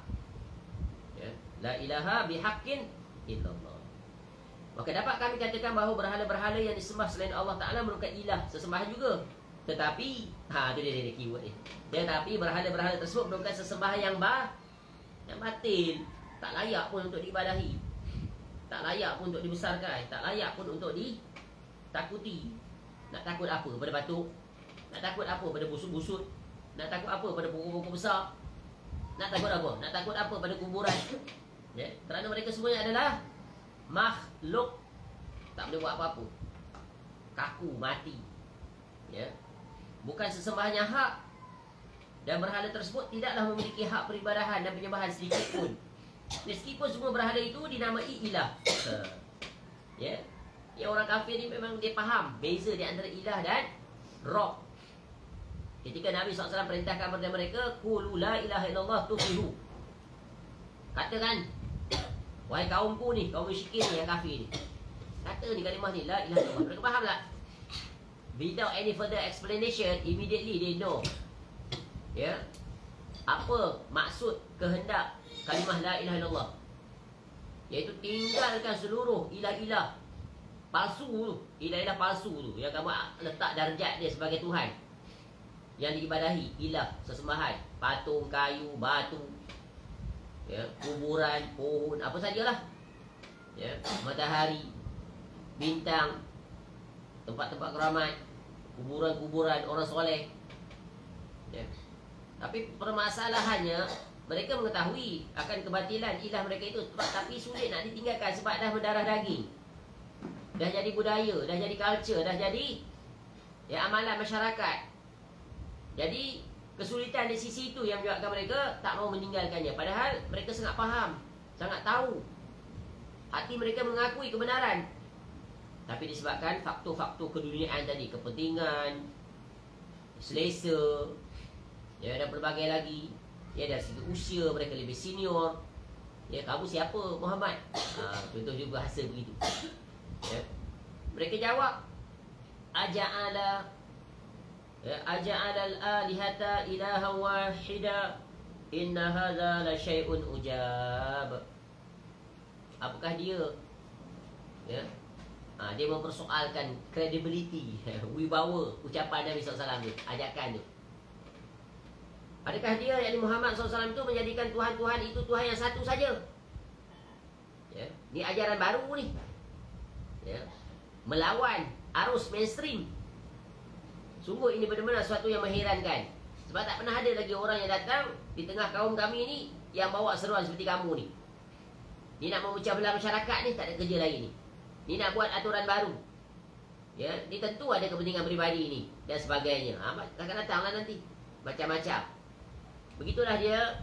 La ilaha bihaqqin illallah. Maka dapat kami katakan bahawa berhala-berhala yang disembah selain Allah Ta'ala merupakan ilah, sesembahan juga. Tetapi, tu dia keyword ni. Tetapi berhala-berhala tersebut merupakan sesembahan yang batil. Tak layak pun untuk diibadahi, tak layak pun untuk dibesarkan, tak layak pun untuk ditakuti. Nak takut apa pada batu? Nak takut apa pada busut-busut? Nak takut apa pada pokok-pokok besar? Nak takut apa? Nak takut apa pada kuburan? Kerana mereka semuanya adalah makhluk, tak boleh buat apa-apa, kaku, mati. Bukan sesembahan yang hak. Dan berhala tersebut tidaklah memiliki hak peribadahan dan penyembahan sedikit pun, meskipun semua berhala itu dinamai ilah. Ya. Yang orang kafir ni memang dia faham beza di antara ilah dan Rabb. Ketika Nabi SAW perintahkan kepada mereka, qulu la ilaha illallah tuflihu. Katakan, wahai kaumku ni, kaum musyrikin ni yang kafir ni, kata ni kalimah ni, la ilaha illallah. Mereka faham tak? Without any further explanation, immediately they know. Ya. Apa maksud kehendak kalimah la ilaha illallah? Iaitu tinggalkan seluruh ilah-ilah palsu tu, ilah-ilah palsu tu yang kamu letak darjat dia sebagai Tuhan, yang diibadahi, ilah, sesembahan, patung, kayu, batu, ya, kuburan, pohon, apa sajalah, ya, matahari, bintang, tempat-tempat keramat, kuburan-kuburan orang soleh, ya. Tapi permasalahannya, mereka mengetahui akan kebatilan ilah mereka itu, tapi sulit nak ditinggalkan sebab dah mendarah daging, dah jadi budaya, dah jadi culture, dah jadi, ya, amalan masyarakat. Jadi kesulitan di sisi itu yang menyebabkan mereka tak mau meninggalkannya. Padahal mereka sangat faham, sangat tahu, hati mereka mengakui kebenaran. Tapi disebabkan faktor-faktor keduniaan tadi, kepentingan, selesa, ya, dan berbagai lagi, ya, dari segi usia mereka lebih senior. Ya, kamu siapa Muhammad? Contoh juga bahasa begitu. Ya. Mereka jawab, aja'ala, ya, aja'ala al-alihata ilaha wahida inna hadza la syai'un ujab. Apakah dia, ya, dia mempersoalkan credibility, wibawa ucapan Nabi SAW tu, ajakan tu. Adakah dia, yakni Muhammad SAW itu menjadikan Tuhan-Tuhan itu Tuhan yang satu saja? Ya, ni ajaran baru ni, ya, melawan arus mainstream. Sungguh ini benar-benar sesuatu yang mengherankan. Sebab tak pernah ada lagi orang yang datang di tengah kaum kami ni yang bawa seruan seperti kamu ni. Ni nak memecah belah masyarakat ni, tak ada kerja lain ni. Ni nak buat aturan baru. Ya, ni tentu ada kepentingan peribadi ni dan sebagainya. Akan datanglah nanti macam-macam. Begitulah dia,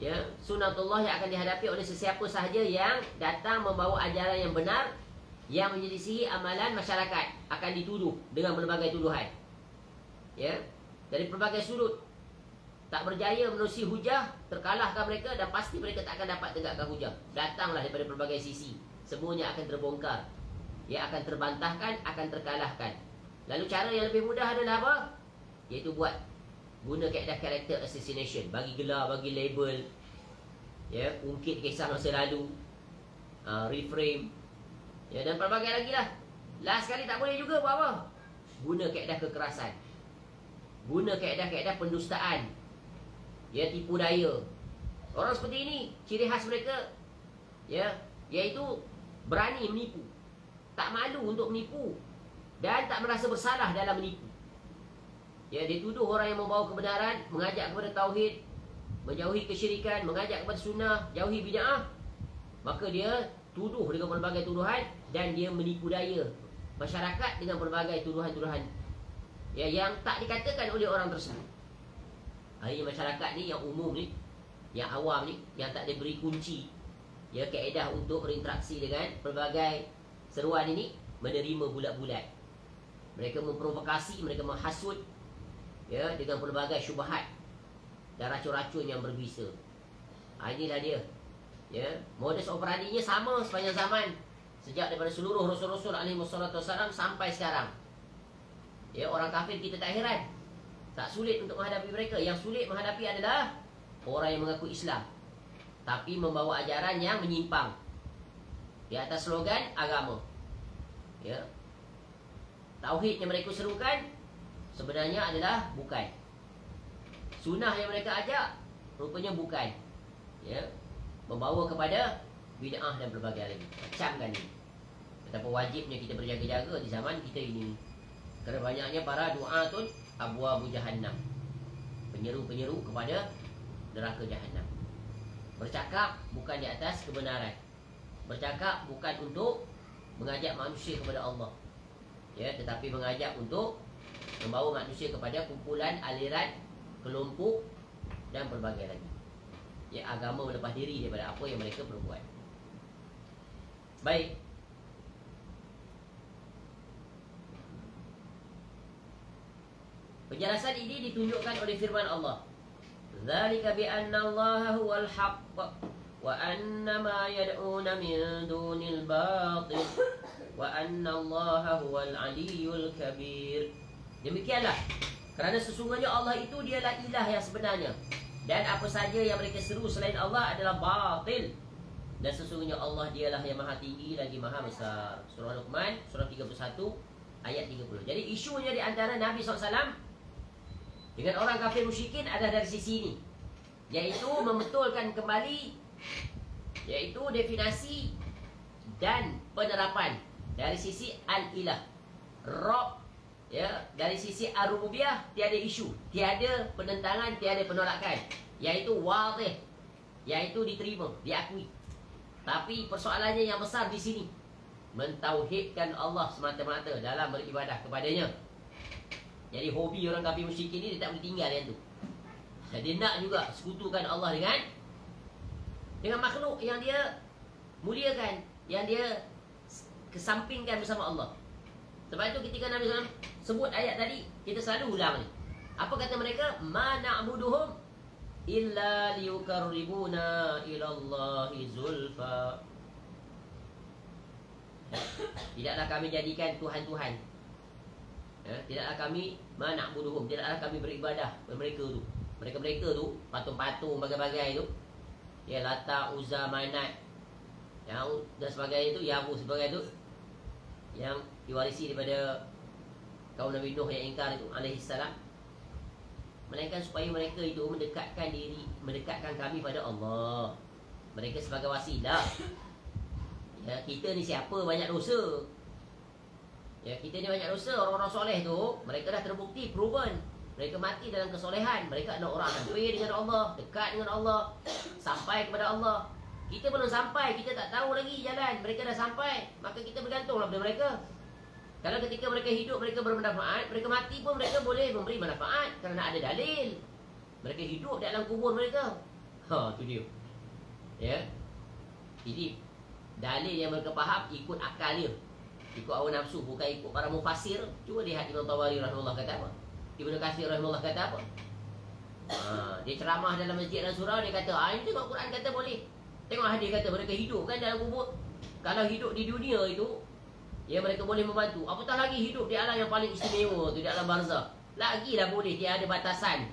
ya, sunatullah yang akan dihadapi oleh sesiapa sahaja yang datang membawa ajaran yang benar, yang menyelisihi amalan masyarakat, akan dituduh dengan berbagai tuduhan. Ya, dari berbagai sudut, tak berjaya menerusi hujah, terkalahkan mereka, dan pasti mereka tak akan dapat tegakkan hujah. Datanglah daripada berbagai sisi, semuanya akan terbongkar, ia akan terbantahkan, akan terkalahkan. Lalu cara yang lebih mudah adalah apa? Iaitu guna kaedah character assassination, bagi gelar, bagi label, ya, ungkit kisah masa lalu, reframe, ya, dan pelbagai lagi lah. Last sekali tak boleh juga buat apa? Guna kaedah kekerasan, guna kaedah-kaedah pendustaan, ya, tipu daya. Orang seperti ini, ciri khas mereka, ya, iaitu berani menipu, tak malu untuk menipu, dan tak merasa bersalah dalam menipu. Ya, dia tuduh orang yang membawa kebenaran, mengajak kepada tauhid, menjauhi kesyirikan, mengajak kepada sunnah, jauhi bid'ah. Maka dia tuduh dengan berbagai tuduhan, dan dia menipu daya masyarakat dengan berbagai tuduhan-tuduhan, ya, yang tak dikatakan oleh orang tersebut. Akhirnya masyarakat ni, yang umum ni, yang awam ni, yang tak diberi kunci, ya, kaedah untuk berinteraksi dengan berbagai seruan ini, menerima bulat-bulat. Mereka memprovokasi, mereka menghasut, ya, dengan pelbagai syubhat dan racun-racun yang berbisa. Inilah dia, ya, modus operandinya sama sepanjang zaman, sejak daripada seluruh Rasul-Rasul alaihi wassalam sampai sekarang. Ya, orang kafir kita tak heran, tak sulit untuk menghadapi mereka. Yang sulit menghadapi adalah orang yang mengaku Islam tapi membawa ajaran yang menyimpang di atas slogan agama. Ya, tauhid yang mereka serukan sebenarnya adalah bukan. Sunnah yang mereka ajak rupanya bukan. Ya, membawa kepada bid'ah dan berbagai lagi. Macam kan ni. Betapa wajibnya kita berjaga-jaga di zaman kita ini. Kerana banyaknya para du'atun abwabu jahannam, penyeru-penyeru kepada neraka jahannam. Bercakap bukan di atas kebenaran. Bercakap bukan untuk mengajak manusia kepada Allah, ya, tetapi mengajak untuk membawa manusia kepada kumpulan, aliran, kelompok dan berbagai lagi. Ya, agama melepas diri daripada apa yang mereka perbuat. Baik. Penjelasan ini ditunjukkan oleh firman Allah. Dzalika bi anna Allah huwal haqq wa anna ma yad'una min dunil batil wa anna Allah huwal aliyyul kabir. Demikianlah kerana sesungguhnya Allah itu dialah ilah yang sebenarnya, dan apa saja yang mereka seru selain Allah adalah batil. Dan sesungguhnya Allah dialah yang maha tinggi lagi maha besar. Surah Luqman, surah 31, ayat 30. Jadi isunya di antara Nabi SAW dengan orang kafir musyrikin ada dari sisi ini, yaitu membetulkan kembali, yaitu definisi dan penerapan dari sisi al-ilah, Rabb, ya, dari sisi ar-rububiyah tiada isu, tiada penentangan, tiada penolakan, yaitu wadih, yaitu diterima, diakui. Tapi persoalannya yang besar di sini, mentauhidkan Allah semata-mata dalam beribadah kepadanya. Jadi hobi orang kafir musyrik ini dia tak boleh tinggal yang tu. Dia nak juga sekutukan Allah dengan makhluk yang dia muliakan, yang dia kesampingkan bersama Allah. Sebab itu ketika Nabi SAW sebut ayat tadi, kita selalu ulang ni. Apa kata mereka? Ma na'buduhum illa liyukarribuna ilallahi zulfa. Tidaklah kami jadikan Tuhan-Tuhan, ya, tidaklah kami ma na'buduhum, tidaklah kami beribadah kepada mereka tu. Mereka tu patung-patung bagai-bagai tu, ya, Lata, Uzza, Manat, yang dan sebagainya tu, Yahweh sebagainya tu, yang diwarisi daripada kaum Nabi Nuh yang ingkar itu alaihi salam. Melainkan supaya mereka itu mendekatkan kami pada Allah. Mereka sebagai wasilah. Ya, kita ni siapa banyak dosa. Ya, kita ni banyak dosa. Orang-orang soleh tu, mereka dah terbukti, proven. Mereka mati dalam kesolehan. Mereka adalah orang hampir dengan Allah, dekat dengan Allah, sampai kepada Allah. Kita belum sampai, kita tak tahu lagi jalan. Mereka dah sampai, maka kita bergantunglah pada mereka. Kalau ketika mereka hidup, mereka bermanfaat, mereka mati pun mereka boleh memberi manfaat kerana ada dalil. Mereka hidup di dalam kubur mereka. Tu dia. Ya. Jadi dalil yang mereka faham ikut akal dia, ikut hawa nafsu, bukan ikut para mufassir. Cuba lihat Imam Tabari rahimahullah kata apa, Ibnu Katsir rahimahullah kata apa. Dia ceramah dalam masjid dan surau, dia kata, ini tengok Quran kata boleh, tengok hadis kata mereka hidup kan dalam kubur. Kalau hidup di dunia itu, ya, mereka boleh membantu. Apatah lagi hidup di alam yang paling istimewa tu, di alam barzah, lagi dah boleh, dia ada batasan,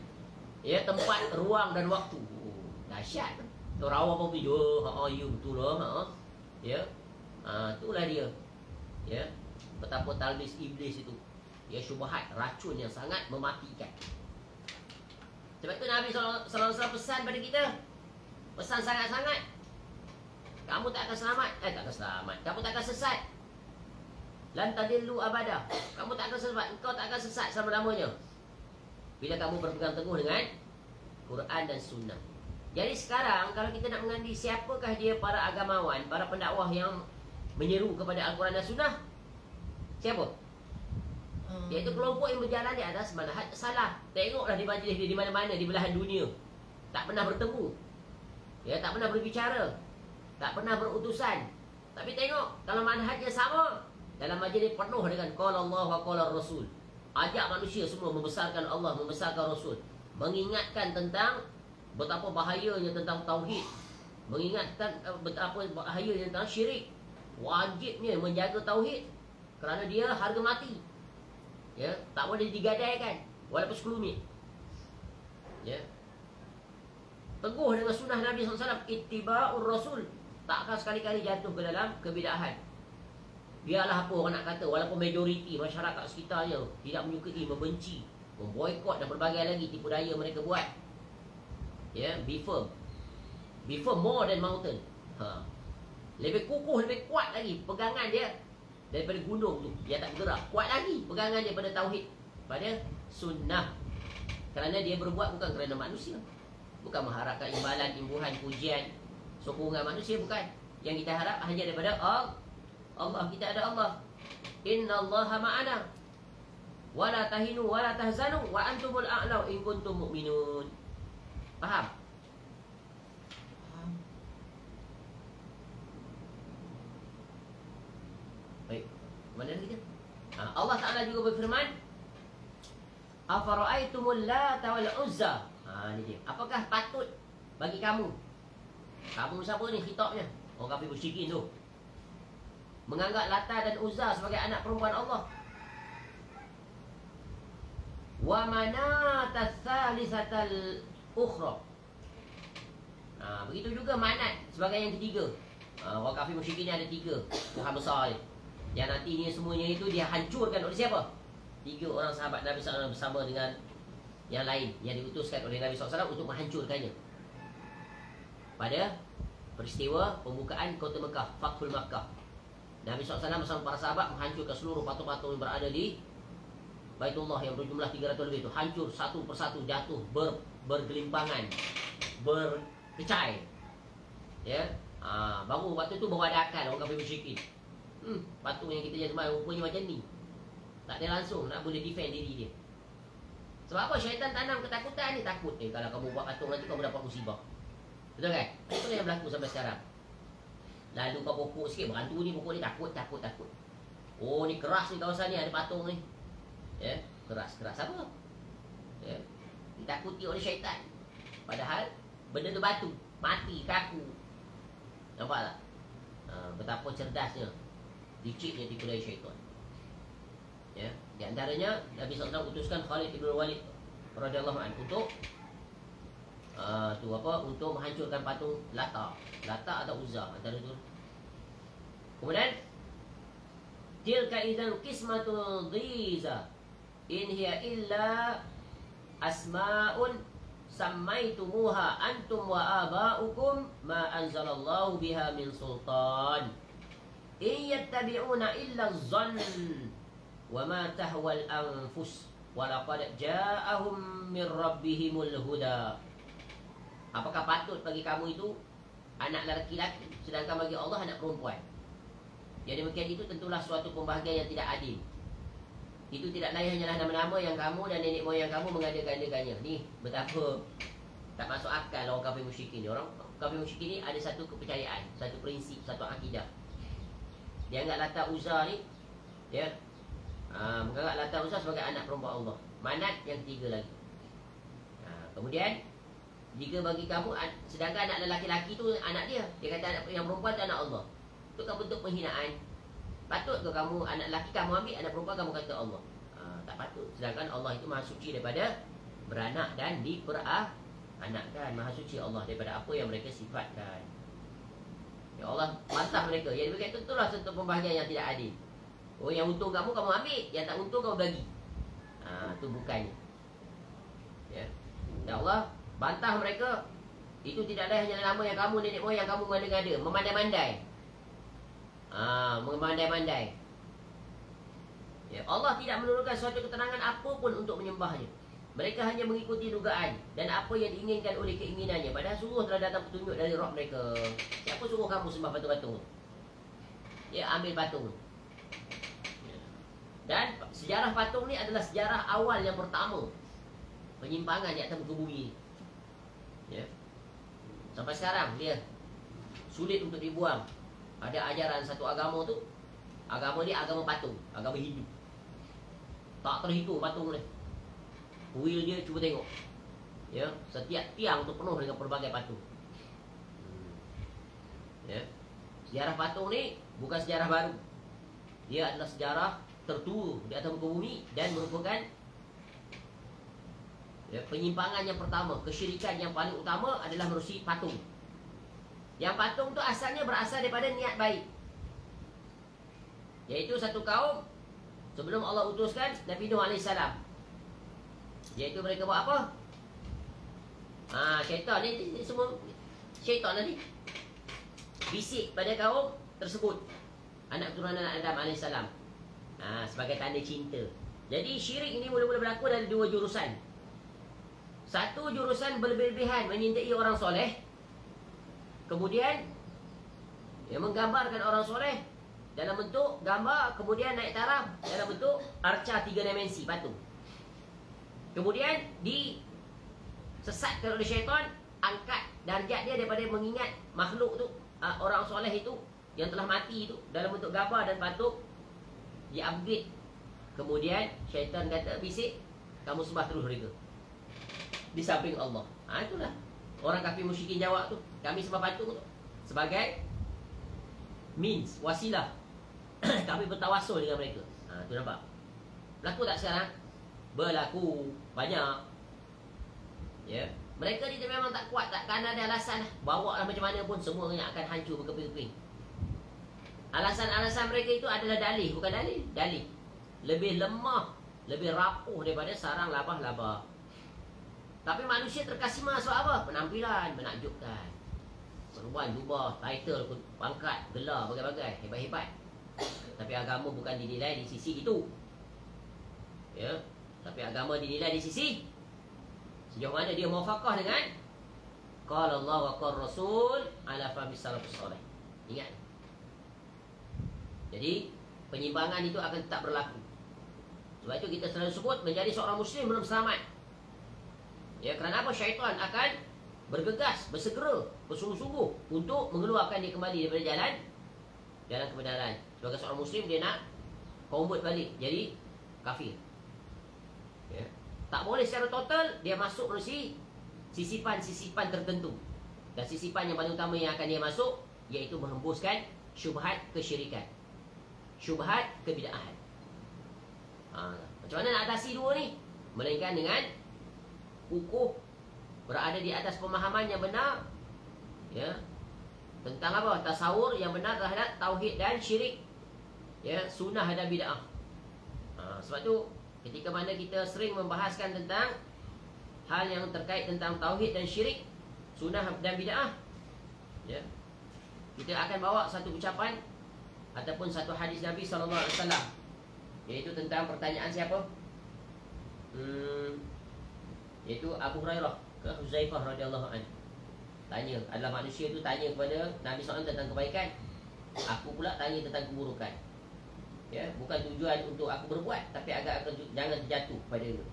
ya, tempat, ruang dan waktu. Dahsyat. Tu rawa apa video, ya betul lah, ya. Itulah dia. Ya, betapa talbis iblis itu. Ya, syubhat, racun yang sangat mematikan. Sebab itu Nabi SAW pesan pada kita, pesan sangat-sangat, kamu tak akan selamat. Tak akan selamat, kamu tak akan sesat. Lan tadillu abada, kamu tak akan sesat, engkau tak akan sesat selama-lamanya bila kamu berpegang teguh dengan Quran dan Sunnah. Jadi sekarang kalau kita nak mengenali siapakah dia para agamawan, para pendakwah yang menyeru kepada Al-Quran dan Sunnah, siapa? Iaitu kelompok yang berjalan di atas manhaj salah. Tengoklah di majlis dia di mana-mana di belahan dunia, tak pernah bertemu, ya, tak pernah berbicara, tak pernah berutusan, tapi tengok kalau manhajnya sama, dalam majlis penuh dengan qala Allah wa qala Rasul. Ajak manusia semua membesarkan Allah, membesarkan Rasul, mengingatkan tentang betapa bahayanya tentang tauhid, mengingatkan betapa bahayanya tentang syirik. Wajibnya menjaga tauhid kerana dia harga mati. Ya, tak boleh digadaikan walaupun sekelumit. Ya. Teguh dengan sunnah Nabi SAW, ittiba'ur Rasul. Tak akan sekali-kali jatuh ke dalam kebidahan. Biarlah apa orang nak kata, walaupun majoriti masyarakat sekitarnya tidak menyukai, membenci, memboikot dan berbagai lagi tipu daya mereka buat. Ya, be firm. Be firm more than mountain. Lebih kukuh, lebih kuat lagi pegangan dia daripada gunung tu. Dia tak bergerak. Kuat lagi pegangan dia pada tauhid, pada sunnah. Kerana dia berbuat bukan kerana manusia, bukan mengharapkan imbalan, imbuhan, pujian, sokongan manusia, bukan. Yang kita harap hanya daripada Allah. Kita ada Allah. Innallaha ma'ana wa la tahinu wa la tahzanu wa antumul a'lau in kuntum mu'minun. Faham? Baik. Mana lagi kita? Allah Ta'ala juga berfirman, Afara'aitumul Lata wal Uzza. Ni dia. Apakah patut bagi kamu? Kamu siapa ni khitabnya? Orang kafir musyrikin tu. Menganggap Lata dan Uzza sebagai anak perempuan Allah. Wa Manata Tsalisatal Ukhra. Begitu juga Manat sebagai yang ketiga. Orang kafir musyrikin ni ada 3 Tuhan besar ni. Yang nantinya semuanya itu dia hancurkan oleh siapa? 3 orang sahabat Nabi SAW bersama dengan yang lain yang diutuskan oleh Nabi SAW untuk menghancurkannya. Pada peristiwa pembukaan kota Mekah, Fathul Makkah, Nabi SAW bersama para sahabat menghancurkan seluruh patung-patung yang berada di Baitullah yang berjumlah 300 lebih itu. Hancur satu persatu, jatuh, bergelimpangan, berkecai. Ya, baru waktu itu baru ada akal orang kafir musyrikin. Patung yang kita sembah rupanya macam ni. Tak ada langsung nak boleh defend diri dia. Sebab apa? Syaitan tanam ketakutan ni. Takut kalau kamu buat patung nanti kamu dapat musibah. Betul kan? Itu yang berlaku sampai sekarang. Lalu kau pokok sikit, berhantu ni pokok ni takut. Oh ni keras ni kawasan ni, ada patung ni. Ya, keras apa? Ya, ditakuti oleh syaitan. Padahal benda tu batu, mati, kaku. Nampak tak? Betapa cerdasnya, liciknya tipu daya syaitan. Ya, di antaranya Nabi SAW utuskan Khalid ibn Walid radhiyallahu anhu untuk untuk menghancurkan patung Lata atau Uzza, antara itu. Kemudian tilka idzan qismatun dhiza in hiya illa asma'un sammaitumuha antum wa aba'ukum ma anzalallahu biha min sultan in yattabi'una illa adh-dhann wa ma tahwal anfus wa laqad ja'ahum min rabbihimul huda. Apakah patut bagi kamu itu anak lelaki-lelaki, sedangkan bagi Allah anak perempuan? Jadi demikian itu tentulah suatu pembahagian yang tidak adil. Itu tidak lain hanyalah nama-nama yang kamu dan nenek moyang kamu mengada-gadakannya. Ni betapa tak masuk akal orang kafir musyrikin ni. Orang kafir musyrikin ni ada satu kepercayaan, satu prinsip, satu akidah. Dia anggap Lata Uzza ni, ya, menganggap Lata Uzza sebagai anak perempuan Allah. Manat yang ketiga lagi. Kemudian jika bagi kamu, sedangkan anak lelaki-lelaki tu anak dia, dia kata anak yang perempuan tu anak Allah. Itu kan bentuk penghinaan. Patut ke kamu anak lelaki kamu ambil, anak perempuan kamu kata Allah? Tak patut. Sedangkan Allah itu maha suci daripada beranak dan diperanakkan. Maha suci Allah daripada apa yang mereka sifatkan. Ya Allah bantah mereka. Yang demikian tentulah satu pembahagian yang tidak adil. Oh, yang untung kamu ambil, yang tak untung kamu bagi. Itu bukannya. Ya. Ya Allah bantah mereka. Itu tidak ada hanya nama yang kamu, nenek moyang kamu mengada-ngada, memandai-mandai. Memandai-mandai. Ya, Allah tidak menurunkan suatu keterangan apapun untuk menyembahnya. Mereka hanya mengikuti dugaan dan apa yang diinginkan oleh keinginannya. Padahal sungguh telah datang petunjuk dari Rabb mereka. Siapa suruh kamu sembah patung-patung? Ya, ambil patung. Ya. Dan sejarah patung ni adalah sejarah awal yang pertama penyimpangan di atas muka bumi. Ya. Sampai sekarang dia sulit untuk dibuang. Ada ajaran satu agama tu, agama dia agama patung, agama Hindu. Tak terhitung patung ni. Kuil dia cuba tengok. Ya, setiap tiang tu penuh dengan pelbagai patung. Ya. Sejarah patung ni bukan sejarah baru. Dia adalah sejarah tertua di atas muka bumi dan merupakan penyimpangan yang pertama, kesyirikan yang paling utama adalah merusi patung. Yang patung tu asalnya berasal daripada niat baik. Iaitu satu kaum sebelum Allah utuskan Nabi Nuh AS. Iaitu mereka buat apa? Syaitan ni semua syaitan tadi bisik pada kaum tersebut, anak keturunan Adam AS, sebagai tanda cinta. Jadi syirik ini mula-mula berlaku dari 2 jurusan. Satu jurusan berlebihan menyintai orang soleh. Kemudian menggambarkan orang soleh dalam bentuk gambar, kemudian naik taraf dalam bentuk arca 3 dimensi patung. Kemudian disesatkan oleh syaitan, angkat darjat dia daripada mengingat makhluk tu, orang soleh itu yang telah mati itu dalam bentuk gambar dan patung, di upgrade. Kemudian syaitan kata bisik, kamu sembah terus mereka di samping Allah. Itulah orang kafir musyrikin jawab tu, kami sembah patung tu sebagai means, wasilah kami bertawassul dengan mereka. Tu nampak? Berlaku tak sekarang? Berlaku banyak. Ya, mereka ni memang tak kuat, takkan ada alasan lah. Bawa lah macam mana pun semuanya akan hancur berkeping-keping. Alasan-alasan mereka itu adalah dalih, bukan dalih. Dalih lebih lemah, lebih rapuh daripada sarang labah-labah. Tapi manusia terkesima sebab apa? Penampilan menakjubkan. Serban, jubah, title, pangkat, gelar, bagai-bagai, hebat-hebat. Tapi agama bukan dinilai di sisi itu. Ya, tapi agama dinilai di sisi sejauh mana dia muwafaqah dengan qala Allah wa qala Rasul ala fahmi salafus salih. Ingat. Jadi penyimpangan itu akan tetap berlaku. Sebab itu kita selalu sebut menjadi seorang muslim belum selamat. Ya, kerana apa? Syaitan akan bergegas, bersegera, bersungguh-sungguh untuk mengeluarkan dia kembali daripada jalan kebenaran. Sebagai seorang muslim dia nak convert balik jadi kafir. Ya. Tak boleh secara total dia masuk melalui sisipan-sisipan tertentu. Dan sisipan yang paling utama yang akan dia masuk iaitu menghembuskan syubhat kesyirikan, syubhat kebid'ahan. Macam mana nak atasi dua ni? Melainkan dengan kukuh berada di atas pemahaman yang benar, ya, tentang apa? Tasawur yang benar terhadap tauhid dan syirik, ya, sunnah dan bid'ah. Sebab tu ketika mana kita sering membahaskan tentang hal yang terkait tentang tauhid dan syirik, sunnah dan bid'ah, ya, kita akan bawa satu ucapan ataupun satu hadis Nabi SAW, iaitu tentang pertanyaan siapa? Iaitu Abu Hurairah ke Huzaifah radhiyallahu anhu. Tanya, adalah manusia tu tanya kepada Nabi SAW tentang kebaikan. Aku pula tanya tentang keburukan. Ya, bukan tujuan untuk aku berbuat, tapi agar aku jangan terjatuh pada itu.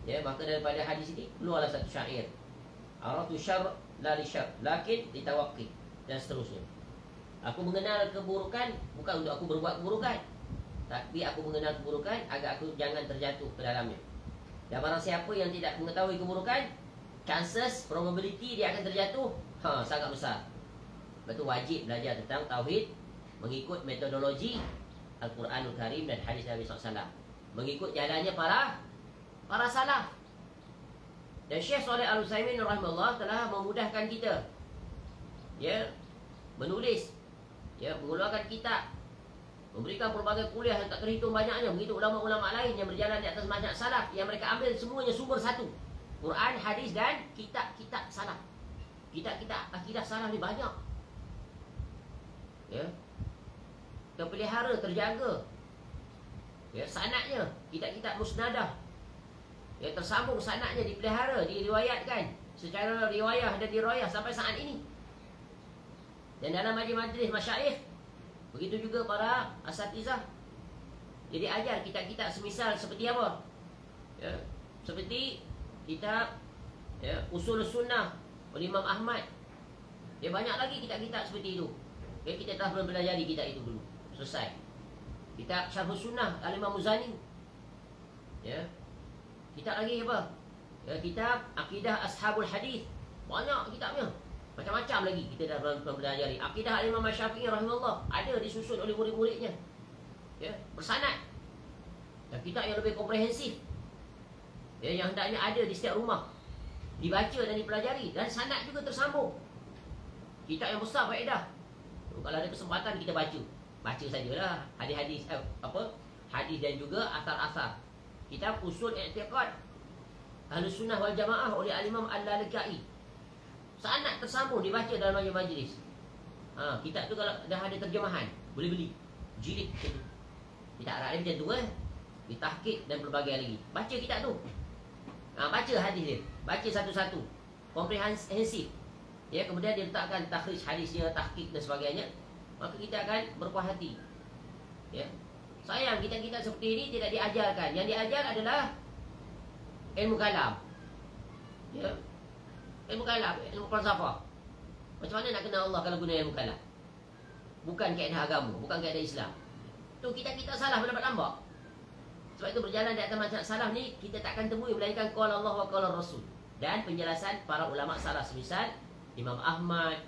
Ya, maka daripada hadis ini keluarlah satu syair. Aratu syarr la li syarr, lakin litawaqqi, dan seterusnya. Aku mengenal keburukan bukan untuk aku berbuat keburukan, tapi aku mengenal keburukan agar aku jangan terjatuh ke dalamnya. Dan barang siapa yang tidak mengetahui keburukan, chances, probability dia akan terjatuh sangat besar. Betul, wajib belajar tentang tauhid mengikut metodologi Al-Quranul Karim dan hadis Nabi SAW, mengikut jalannya para salaf. Dan Syekh Shalih Al-Utsaimin rahimahullah telah memudahkan kita, ya, menulis, ya, mengeluarkan kitab, memberikan pelbagai kuliah yang tak terhitung banyaknya. Begitu ulama-ulama lain yang berjalan di atas manhaj salaf, yang mereka ambil semuanya sumber satu, Quran, hadis dan kitab-kitab salaf. Kitab-kitab akidah salaf ni banyak, ya, terpelihara, terjaga, ya, sanadnya, kitab-kitab musnadah, ya, tersambung sanadnya, dipelihara, diriwayatkan secara riwayah dan dirayah sampai saat ini. Dan dalam majlis-majlis masyayikh, begitu juga para asatizah. Jadi ajar kitab-kitab semisal seperti apa? Ya, seperti kitab, ya, Usul Sunnah oleh Imam Ahmad. Ya, banyak lagi kitab-kitab seperti itu. Ya, kita telah belajar kitab itu dulu. Selesai. Kitab Syarh Sunnah Al-Imam Muzani. Ya. Kitab lagi apa? Ya, kitab Akidah Ashabul Hadis. Banyak kitabnya. Macam-macam lagi kita dah belajar. Akidah Al-Imam Syafi'i rahimahullah ada disusun oleh murid-muridnya. Ya, bersanad. Dan kitab yang lebih komprehensif. Ya, yang hendaknya ada di setiap rumah. Dibaca dan dipelajari, dan sanad juga tersambung. Kitab yang besar faedah. Kalau ada kesempatan kita baca sajalah hadis-hadis, hadis dan juga asar-asar. Kitab Usul I'tiqad Ahlus Sunnah wal Jamaah oleh Al-Imam Al-Lalaka'i. Sanad tersambung, dibaca dalam majlis. Kitab tu kalau dah ada terjemahan, boleh beli. Jilid macam tu. Kitab Arab dia macam tu ditahqiq dan pelbagai lagi. Baca kitab tu. Baca hadis dia. Baca satu-satu. Komprehensif. Ya, kemudian dia letakkan takhrij hadisnya, tahqiq dan sebagainya. Maka kita akan berpuas hati. Ya. Sayang kita seperti ini tidak diajarkan. Yang diajar adalah ilmu kalam. Ya. Ilmu kalam, ilmu falsafah. Macam mana nak kenal Allah kalau guna ilmu kalam? Bukan kaedah agama, bukan kaedah Islam. Tu kita salah mendapat tambah. Sebab itu berjalan di atas manhaj salaf ni kita takkan temui melainkan qala Allah wa qala Rasul. Dan penjelasan para ulama salaf semisal Imam Ahmad,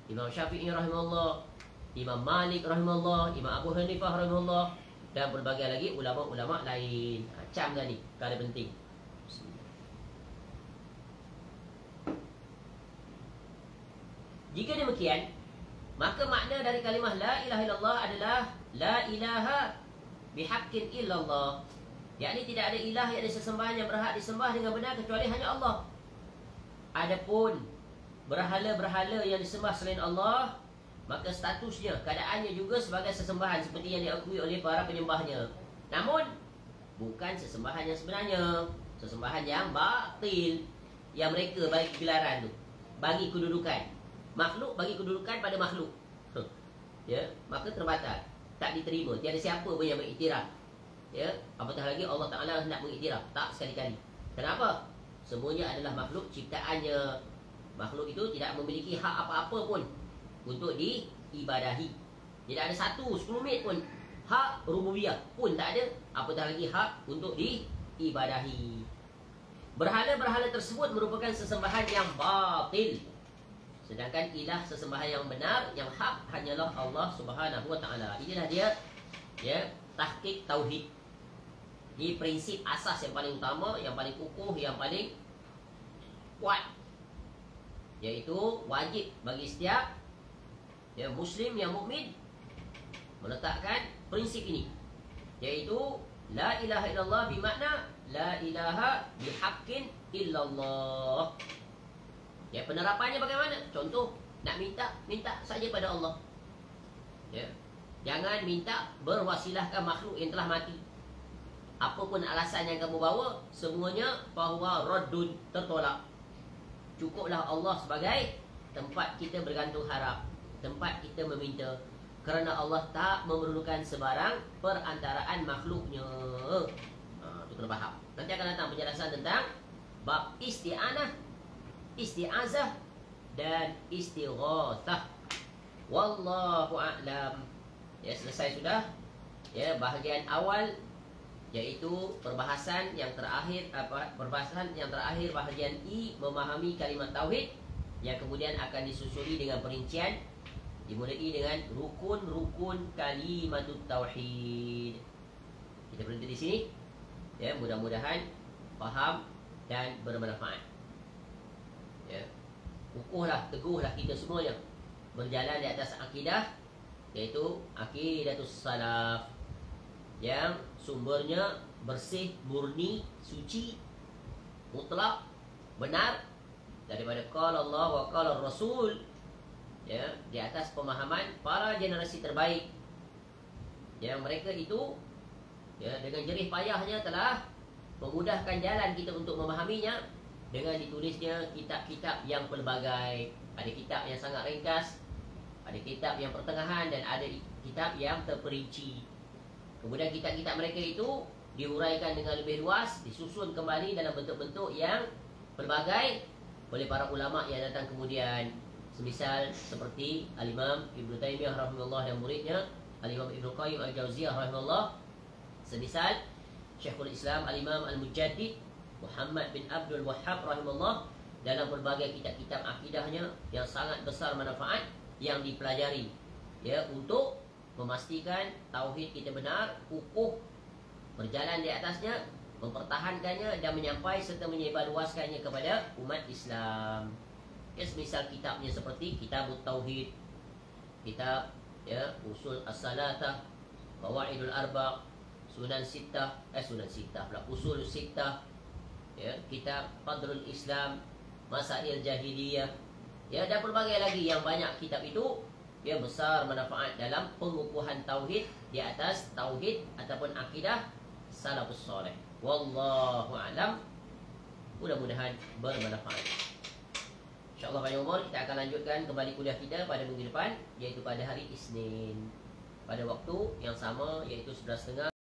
Imam Syafi'i rahimahullah, Imam Malik rahimahullah, Imam Abu Hanifah rahimahullah, dan berbagai lagi ulama-ulama lain. Cam dah ni, perkara penting. Jika demikian, maka makna dari kalimah la ilaha illallah adalah la ilaha bihaqqin illallah. Yakni tidak ada ilah yang ada sesembahan yang berhak disembah dengan benar kecuali hanya Allah. Adapun berhala-berhala yang disembah selain Allah, maka statusnya, keadaannya juga sebagai sesembahan seperti yang diakui oleh para penyembahnya. Namun bukan sesembahan yang sebenarnya, sesembahan yang batil yang mereka bagi gelaran tu, bagi kedudukan. Makhluk bagi kedudukan pada makhluk. Ya, maka terbatal, tak diterima. Tiada siapa pun yang mengiktiraf. Ya, apatah lagi Allah Taala hendak mengiktiraf, tak sekali-kali. Kenapa? Semuanya adalah makhluk ciptaannya. Makhluk itu tidak memiliki hak apa-apa pun untuk diibadahi. Tidak ada 10 mit pun hak rububiyah pun tak ada, apatah lagi hak untuk diibadahi. Berhala-berhala tersebut merupakan sesembahan yang batil. Sedangkan ilah sesembahan yang benar, yang hak hanyalah Allah Subhanahu wa taala. Inilah dia, ya, tahqiq tauhid. Ini prinsip asas yang paling utama, yang paling kukuh, yang paling kuat. Yaitu wajib bagi setiap, ya, muslim yang mukmin meletakkan prinsip ini. Yaitu la ilaha illallah bermakna la ilaha bihaqqin illallah. Ya, penerapannya bagaimana? Contoh, nak minta saja pada Allah. Ya. Jangan minta berwasilahkan makhluk yang telah mati. Apapun alasan yang kamu bawa, semuanya bahawa raddun, tertolak. Cukuplah Allah sebagai tempat kita bergantung harap, tempat kita meminta. Kerana Allah tak memerlukan sebarang perantaraan makhluknya. Itu kena faham. Nanti akan datang penjelasan tentang bab isti'anah, isti'azah dan istighatsah. Wallahu a'lam. Ya, selesai sudah. Ya, bahagian awal, iaitu perbahasan yang terakhir, perbahasan yang terakhir bahagian I, memahami kalimat tauhid, yang kemudian akan disusuli dengan perincian, dimulai dengan rukun-rukun kalimatut tauhid. Kita berhenti di sini. Ya, mudah-mudahan faham dan bermanfaat. Ya, kukuhlah, teguhlah kita semuanya berjalan di atas akidah, iaitu aqidatus salaf, yang sumbernya bersih, murni, suci, mutlak, benar daripada qala Allah wa qala Rasul. Ya, di atas pemahaman para generasi terbaik, yang mereka itu, ya, dengan jerih payahnya telah memudahkan jalan kita untuk memahaminya dengan ditulisnya kitab-kitab yang pelbagai. Ada kitab yang sangat ringkas, ada kitab yang pertengahan, dan ada kitab yang terperinci. Kemudian kitab-kitab mereka itu diuraikan dengan lebih luas, disusun kembali dalam bentuk-bentuk yang pelbagai oleh para ulama yang datang kemudian. Semisal seperti Al-Imam Ibn Taymiyah rahimahullah dan muridnya Al-Imam Ibn Qayyim Al-Jauziyah rahimahullah. Semisal Syekhul Islam Al-Imam Al-Mujaddid Muhammad bin Abdul Wahhab rahimahullah, dalam berbagai kitab-kitab akidahnya yang sangat besar manfaat yang dipelajari, ya, untuk memastikan tauhid kita benar, kukuh, berjalan di atasnya, mempertahankannya dan menyampai serta menyebarluaskannya kepada umat Islam. Ya, semisal kitabnya seperti Kitabut Tauhid, kitab, ya, Usul As-Salatah, Qawaidul Arba', Sunan Sittah pula, Usul Sittah, ya, kitab Fadlul Islam, Masail Jahiliyah, ya, dan pelbagai lagi yang banyak. Kitab itu, ya, besar manfaat dalam pengukuhan tauhid di atas tauhid ataupun akidah salafus soleh. Wallahu a'lam. Mudah-mudahan bermanfaat. InsyaAllah panjang umur, kita akan lanjutkan kembali kuliah kita pada minggu depan, iaitu pada hari Isnin, pada waktu yang sama, iaitu 11.30.